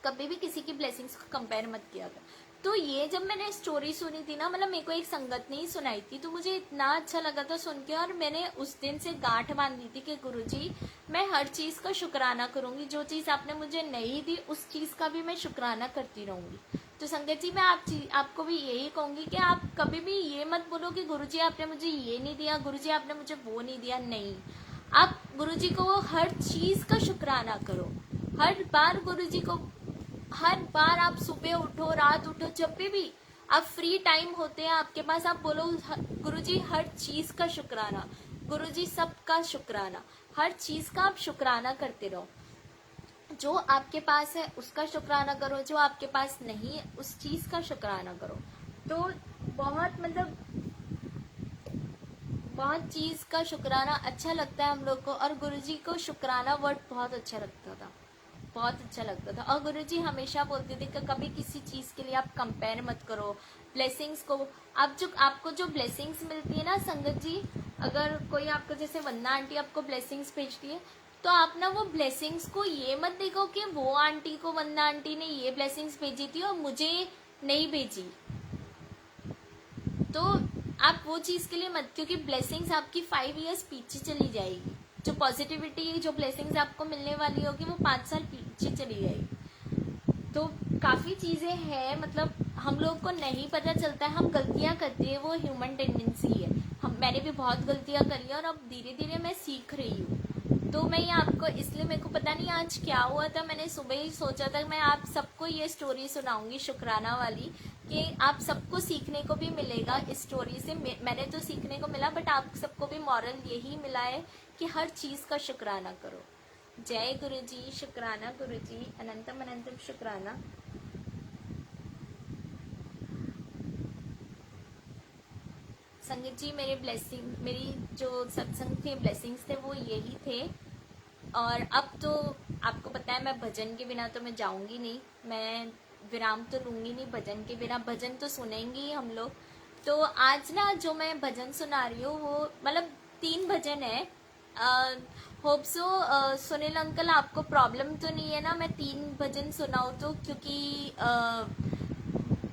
कभी भी किसी की ब्लेसिंग्स को कंपेयर मत किया कर। तो ये जब मैंने स्टोरी सुनी थी ना, मतलब मेरे को एक संगत ने ही सुनाई थी, तो मुझे इतना अच्छा लगा था सुन के, और मैंने उस दिन से गांठ बांध ली थी कि गुरुजी मैं हर चीज का शुक्राना करूंगी, जो चीज आपने मुझे नहीं दी उस चीज का भी मैं शुक्राना करती रहूंगी। तो संगत जी मैं आपको भी यही कहूंगी कि आप कभी भी ये मत बोलो कि गुरुजी आपने मुझे ये नहीं दिया, गुरुजी आपने मुझे वो नहीं दिया, नहीं। आप गुरुजी को हर चीज का शुक्राना करो, हर बार गुरुजी को, हर बार आप सुबह उठो रात उठो, जब भी आप फ्री टाइम होते हैं आपके पास, आप बोलो गुरुजी हर चीज का शुक्राना, गुरुजी सबका शुक्राना, हर चीज का आप शुक्राना करते रहो। जो आपके पास है उसका शुक्राना करो, जो आपके पास नहीं है उस चीज का शुक्राना करो। तो बहुत मतलब बहुत चीज का शुक्राना अच्छा लगता है हम लोग को, और गुरुजी को शुक्राना वर्ड बहुत अच्छा लगता था, बहुत अच्छा लगता था। और गुरुजी हमेशा बोलते थे कि कभी किसी चीज के लिए आप कंपेयर मत करो ब्लेसिंग्स को। आपको जो ब्लेसिंग्स मिलती है ना संगत जी, अगर कोई आपको जैसे वंदना आंटी आपको ब्लेसिंग्स भेजती है, तो आप ना वो ब्लेसिंग्स को ये मत देखो कि वो आंटी को, वंदना आंटी ने ये ब्लेसिंग्स भेजी थी और मुझे नहीं भेजी, तो आप वो चीज के लिए मत, क्योंकि ब्लेसिंग्स आपकी 5 इयर्स पीछे चली जाएगी, जो पॉजिटिविटी जो ब्लेसिंग्स आपको मिलने वाली होगी वो 5 साल पीछे चली जाएगी। तो काफी चीजें हैं, मतलब हम लोग को नहीं पता चलता है, हम गलतियां करते हैं, वो ह्यूमन टेंडेंसी है। मैंने भी बहुत गलतियां करी है और अब धीरे धीरे मैं सीख रही हूँ। तो मैं ये आपको, इसलिए मेरे को पता नहीं आज क्या हुआ था, मैंने सुबह ही सोचा था मैं आप सबको ये स्टोरी सुनाऊंगी शुक्राना वाली, कि आप सबको सीखने को भी मिलेगा इस स्टोरी से। मैंने तो सीखने को मिला, बट आप सबको भी मॉरल यही मिला है कि हर चीज का शुक्राना करो। जय गुरुजी, शुक्राना गुरुजी, अनंतम अनंतम शुक्राना। संगत जी मेरी जो सत्संग थे, ब्लेसिंग्स थे, वो यही थे। और अब तो आपको पता है मैं भजन के बिना तो मैं जाऊंगी नहीं, मैं विराम तो लूंगी नहीं भजन के बिना, भजन तो सुनेंगे ही हम लोग। तो आज ना जो मैं भजन सुना रही हूँ वो मतलब 3 भजन है। होप सो सुनील अंकल आपको प्रॉब्लम तो नहीं है ना मैं 3 भजन सुनाऊँ तो, क्योंकि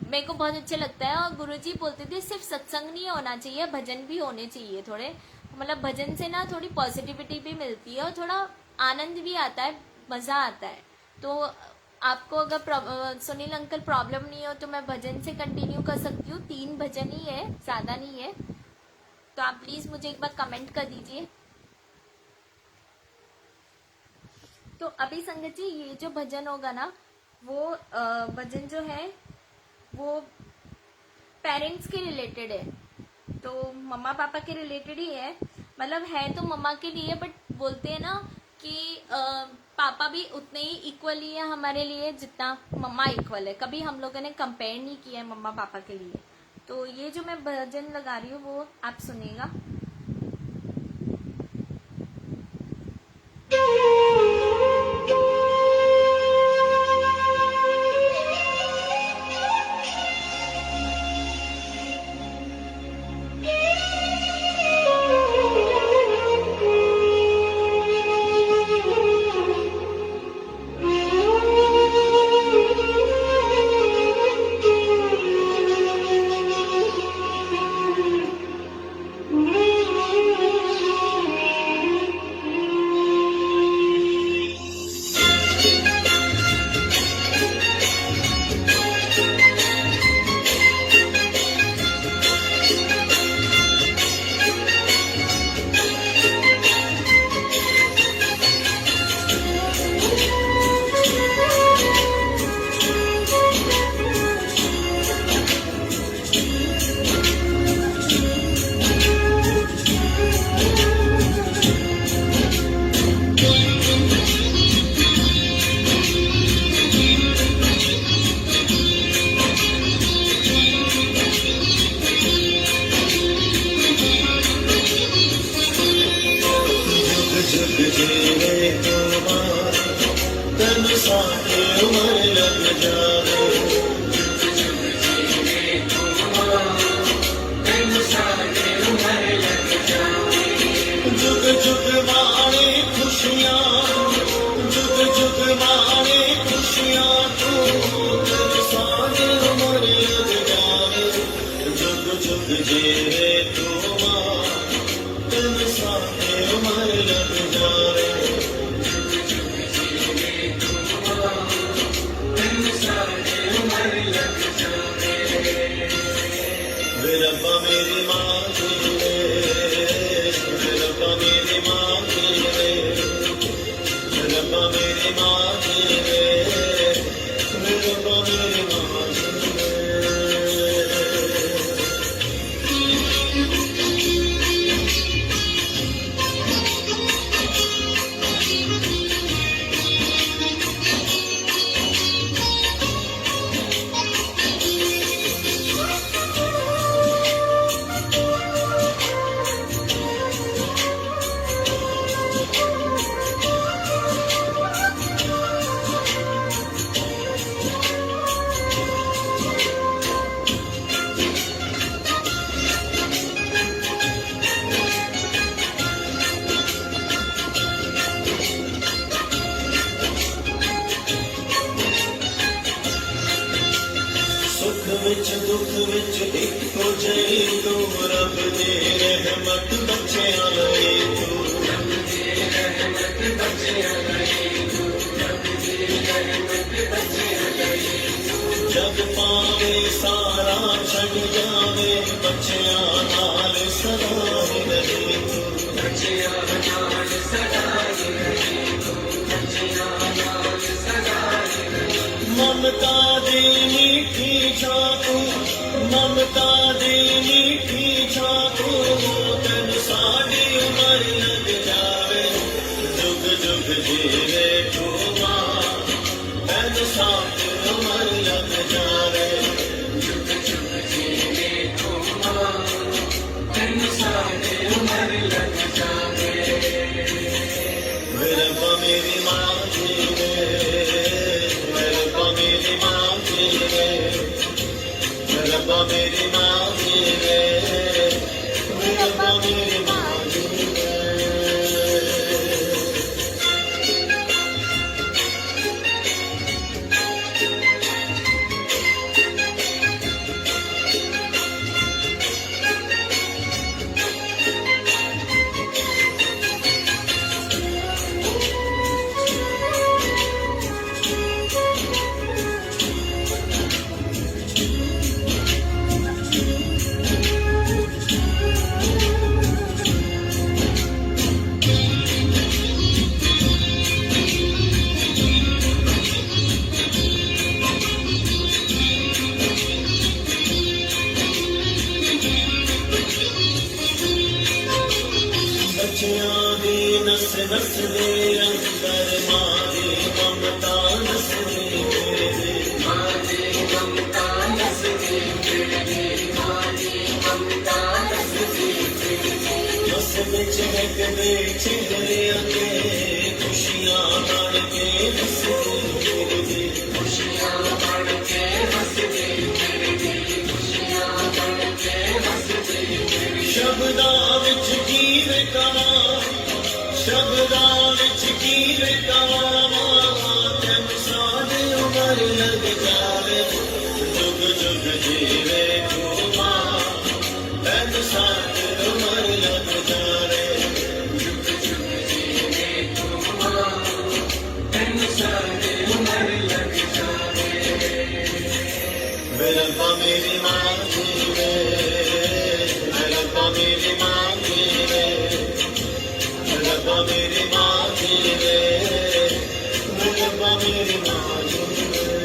मेरे को बहुत अच्छा लगता है। और गुरुजी बोलते थे सिर्फ सत्संग नहीं होना चाहिए, भजन भी होने चाहिए थोड़े, मतलब भजन से ना थोड़ी पॉजिटिविटी भी मिलती है और थोड़ा आनंद भी आता है, मजा आता है। तो आपको अगर सुनील अंकल प्रॉब्लम नहीं हो तो मैं भजन से कंटिन्यू कर सकती हूँ। 3 भजन ही है, ज्यादा नहीं है, तो आप प्लीज मुझे एक बार कमेंट कर दीजिए। तो अभी संगत जी ये जो भजन होगा ना, वो भजन जो है वो पेरेंट्स के रिलेटेड है, तो मम्मा पापा के रिलेटेड ही है, मतलब है तो मम्मा के लिए, बट बोलते हैं ना कि पापा भी उतने ही इक्वली है हमारे लिए जितना मम्मा इक्वल है। कभी हम लोगों ने कंपेयर नहीं किया है मम्मा पापा के लिए। तो ये जो मैं भजन लगा रही हूँ वो आप सुनिएगा। चहकदे चेहरे अगे खुशियां बन के हसदे मेरे दिल खुशियां बन के हसदे मेरे दिल खुशियां बन के हसदे शब्दां विच गीत कवां शब्दां विच गीत कवां तैनूं सारी उमर लग जावे जुग जुग जीवे तू मां तैनूं सारी उमर लग जावे जुग जुग जीवे तू मां तैनूं सारी उमर लग जावे मेरा रब्बा मेरी मां जीवे मेरा रब्बा मेरी मां जीवे रब्बा मेरी मां जीवे रब्बा मेरी मां जीवे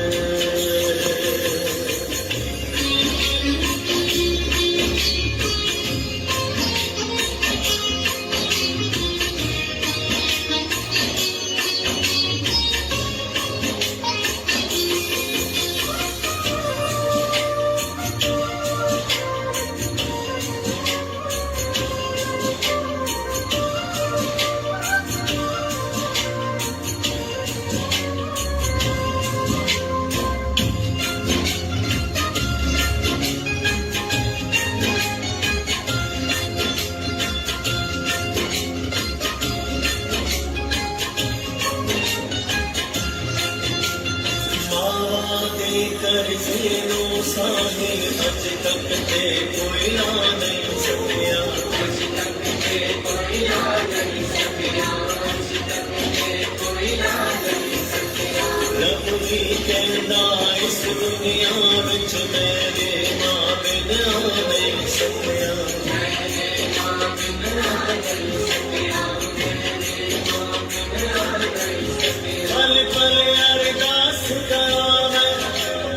कर्ज़े साहे अज तक ते कोई ला नहीं सकिया अज तक ते कोई ला नहीं सकिया अज तक ते कोई ला नहीं सकिया रब भी कहना इस दुनिया विच मेरे मां बिन आ नहीं सकिया मेरे मां बिन आ नहीं सकिया मेरे मां बिन आ नहीं सकिया पल पल अरदास करा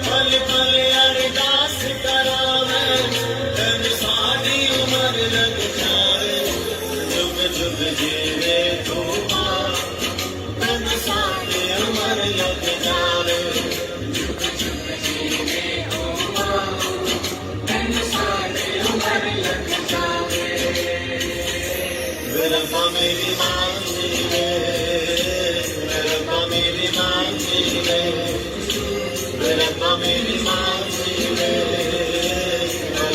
पल पल अरदास करा मैं तैनूं सारी उमर लग जाए जुग जुग जीवे तू मां तैनूं सारी उमर लग जाए जुग जुग जीवे तू मां तैनूं सारी उमर लग जाए रब्बा मेरी मां जीवे रब्बा मेरी मां जीवे रब्बा मेरी मां जीवे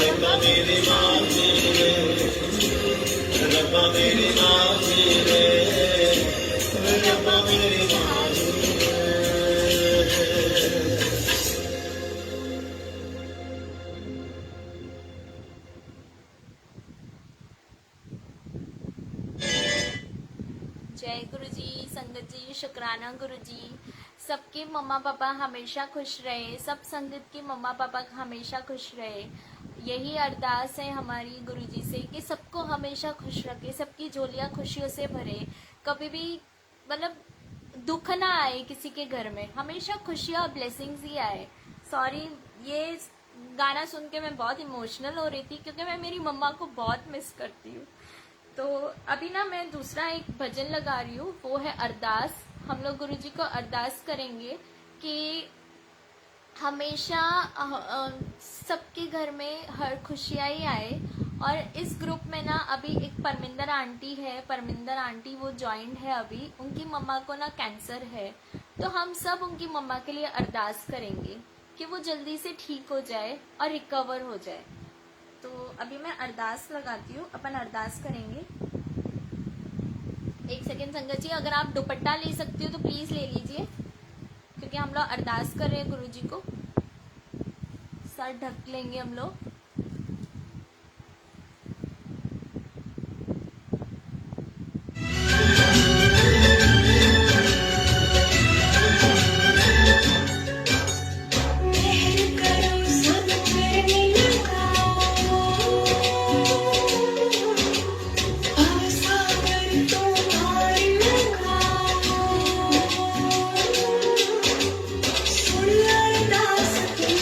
रब्बा मेरी मां जीवे रब्बा मेरी मां जीवे रब्बा मेरी मां जीवे जय गुरु जी संगत जी शुक्राना गुरु जी सबके मम्मा पापा हमेशा खुश रहे सब संगत के मम्मा पापा हमेशा खुश रहे यही अरदास है हमारी गुरु जी से कि सबको हमेशा खुश रखे सबकी झोलियां खुशियों से भरे कभी भी मतलब दुख ना आए किसी के घर में हमेशा खुशियां ब्लेसिंग्स ही आए सॉरी ये गाना सुन के मैं बहुत इमोशनल हो रही थी क्योंकि मैं मेरी मम्मा को बहुत मिस करती हूँ तो अभी ना मैं दूसरा एक भजन लगा रही हूँ वो है अरदास हम लोग गुरु जी को अरदास करेंगे कि हमेशा सबके घर में हर खुशियाँ ही आए और इस ग्रुप में ना अभी एक परमिंदर आंटी है परमिंदर आंटी वो ज्वाइंट है अभी उनकी मम्मा को ना कैंसर है तो हम सब उनकी मम्मा के लिए अरदास करेंगे कि वो जल्दी से ठीक हो जाए और रिकवर हो जाए तो अभी मैं अरदास लगाती हूँ अपन अरदास करेंगे एक सेकेंड संगत जी अगर आप दुपट्टा ले सकती हो तो प्लीज ले लीजिए क्योंकि हम लोग अरदास कर रहे हैं गुरु जी को सर ढक लेंगे हम लोग सुन अरदास की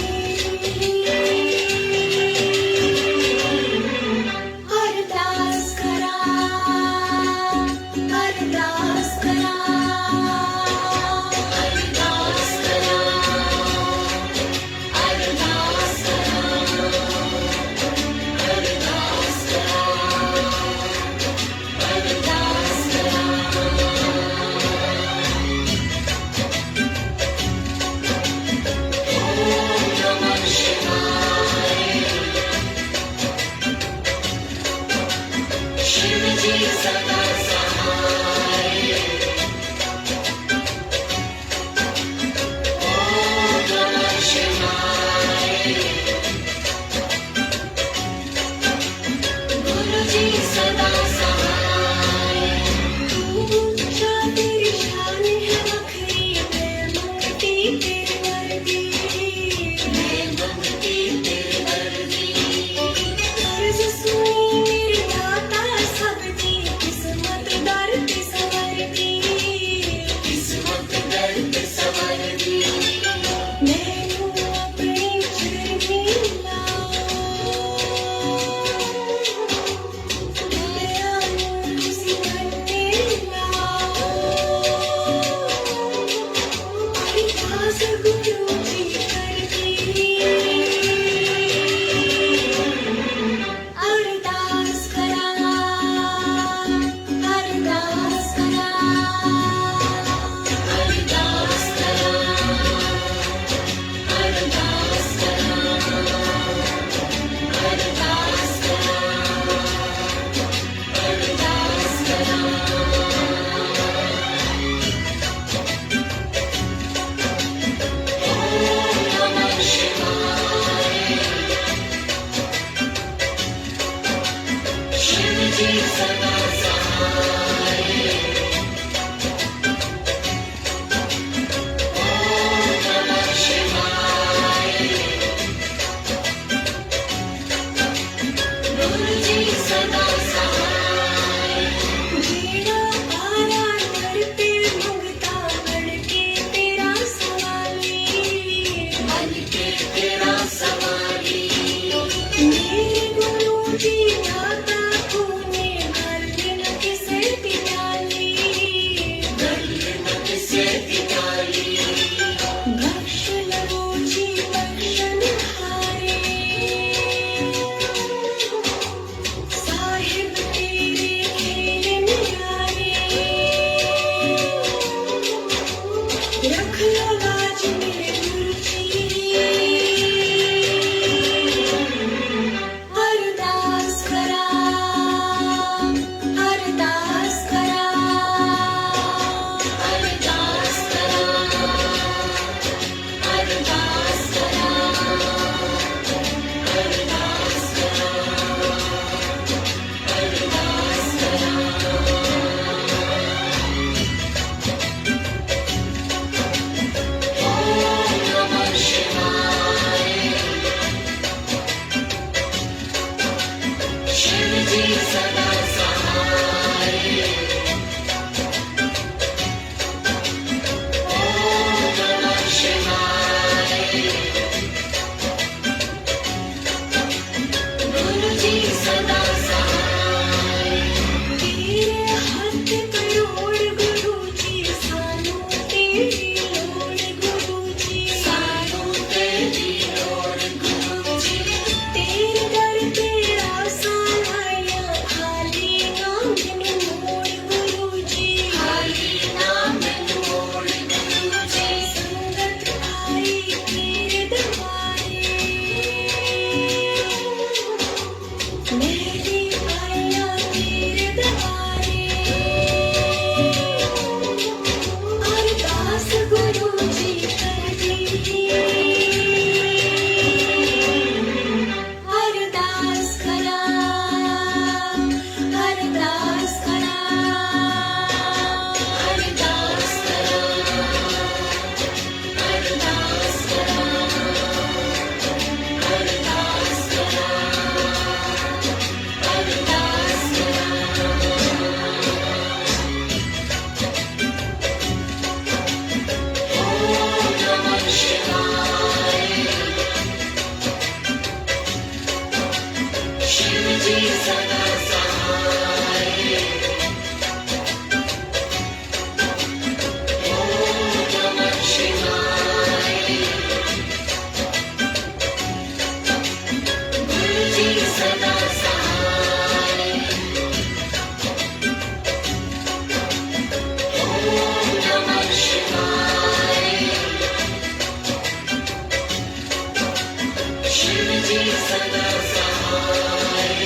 जी सदा सहाय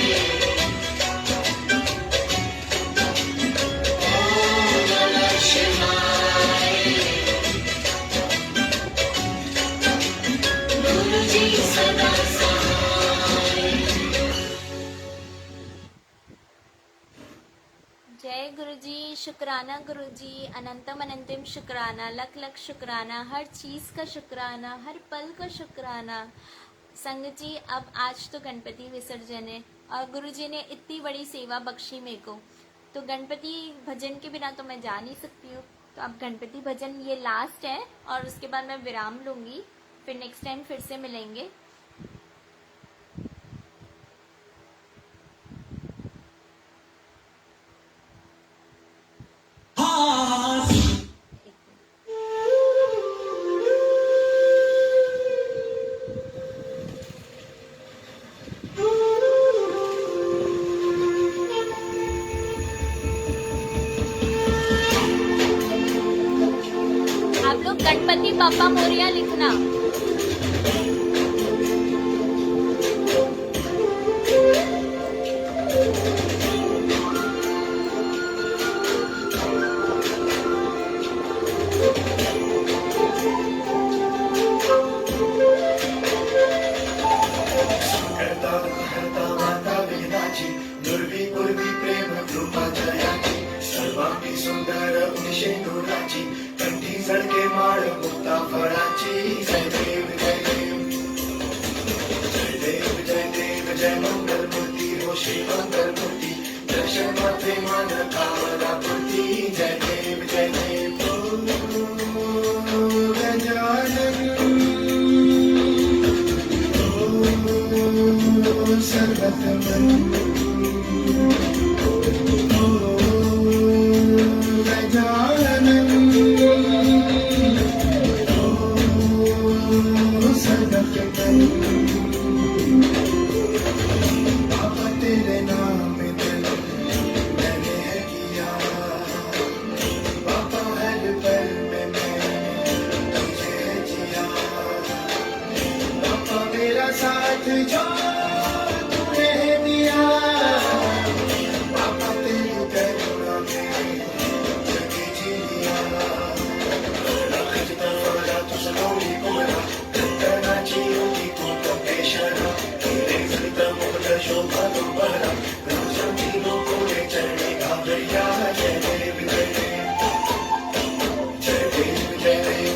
ओम नमः शिवाय गुरु जी सदा सहाय जय गुरुजी, शुक्राना गुरुजी, अनंतम अनंतिम शुक्राना, लख लख शुक्राना, हर चीज़ का शुक्राना, हर पल का शुक्राना। संगत जी, अब आज तो गणपति विसर्जन है और गुरुजी ने इतनी बड़ी सेवा बख्शी मेरे को, तो गणपति भजन के बिना तो मैं जा नहीं सकती हूँ। तो अब गणपति भजन ये लास्ट है और उसके बाद मैं विराम लूँगी, फिर नेक्स्ट टाइम फिर से मिलेंगे। आप लोग गणपति बाप्पा मोरिया लिखना। करता हरता माता विघ्नाची दुर्वी पूर्वी प्रेम कृपा जयाची सर्वांगी सुंदर उनिशेंदुराची कंठी झळके माळ मुक्ता फळाची जय देव जय देव जय देव जय देव जय मंगल मूर्ती हो श्री मंगल मूर्ती दर्शन मात्रे मान कामना पूर्ती जय देव जय देव ओम गजानन सर्वतमन गजानन सर्वतमन बाबा तेरे नाम दिल मैंने है किया बाबा हर पल में मैंने तुझे जिया बाबा मेरा साथ जो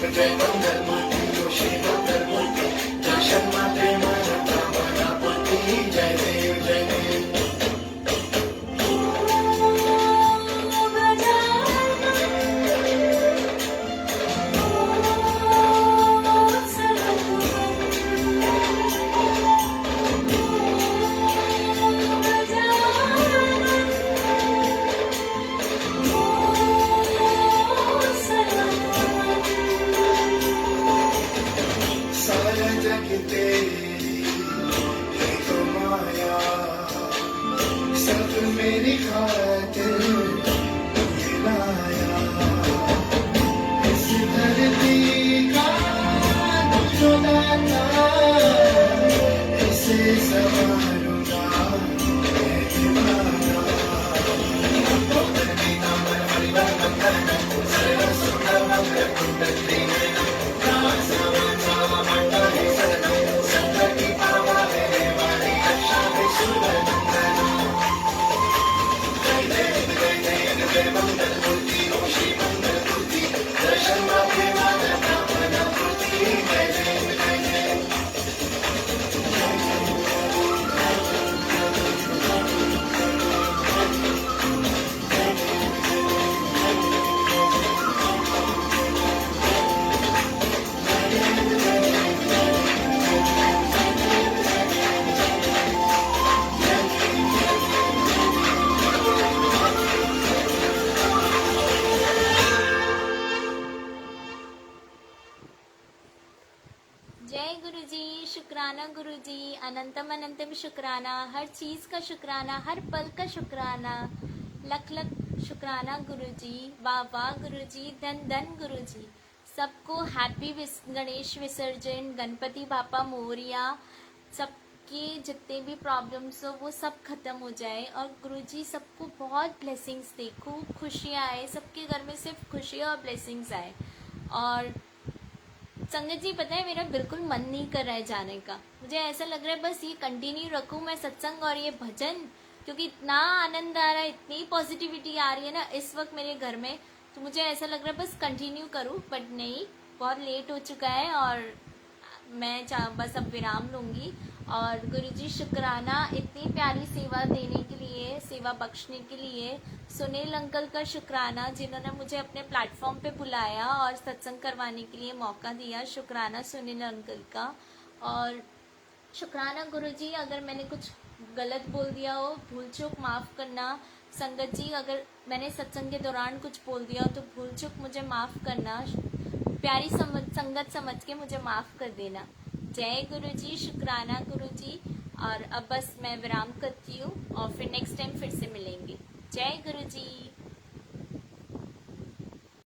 जय मंगल मूर्ति श्री मंगल मूर्ति दर्शन मात्रे मन कामना पूर्ति जय देव जय देव सारा जग तेरी है तो माया सब मेरी खातिर तूने लाया इस धरती का जो दाता इसे संभालूंगा मैं दीवाना धरती नाम हरिवर मंगल सर्व सुंदर मंगल कुंडली जय गुरुजी, शुक्राना गुरुजी, अनंतम अनंतम शुक्राना, हर चीज़ का शुक्राना, हर पल का शुक्राना, लख लख शुक्राना गुरुजी, वाह वाह गुरुजी, धन धन गुरुजी। सबको हैप्पी गणेश विसर्जन, गणपति बापा मोरिया। सब सबके जितने भी प्रॉब्लम्स हो वो सब खत्म हो जाए और गुरुजी सबको बहुत ब्लेसिंग्स दे, खूब खुशियाँ आए, सबके घर में सिर्फ खुशियाँ और ब्लेसिंग्स आए। और संगत जी पता है मेरा बिल्कुल मन नहीं कर रहा है जाने का, मुझे ऐसा लग रहा है बस ये कंटिन्यू रखूं मैं सत्संग और ये भजन, क्योंकि इतना आनंद आ रहा है, इतनी पॉजिटिविटी आ रही है ना इस वक्त मेरे घर में, तो मुझे ऐसा लग रहा है बस कंटिन्यू करूं, बट नहीं, बहुत लेट हो चुका है और मैं बस अब विराम लूंगी। और गुरुजी शुक्राना इतनी प्यारी सेवा देने के लिए, सेवा बख्शने के लिए। सुनील अंकल का शुक्राना जिन्होंने मुझे अपने प्लेटफॉर्म पे बुलाया और सत्संग करवाने के लिए मौका दिया, शुक्राना सुनील अंकल का। और शुक्राना गुरुजी अगर मैंने कुछ गलत बोल दिया हो, भूल चूक माफ़ करना। संगत जी अगर मैंने सत्संग के दौरान कुछ बोल दिया हो तो भूल चूक मुझे माफ़ करना, प्यारी संगत समझ के मुझे माफ़ कर देना। जय गुरुजी, शुक्राना गुरुजी। और अब बस मैं विराम करती हूँ और फिर नेक्स्ट टाइम फिर से मिलेंगे। जय गुरुजी।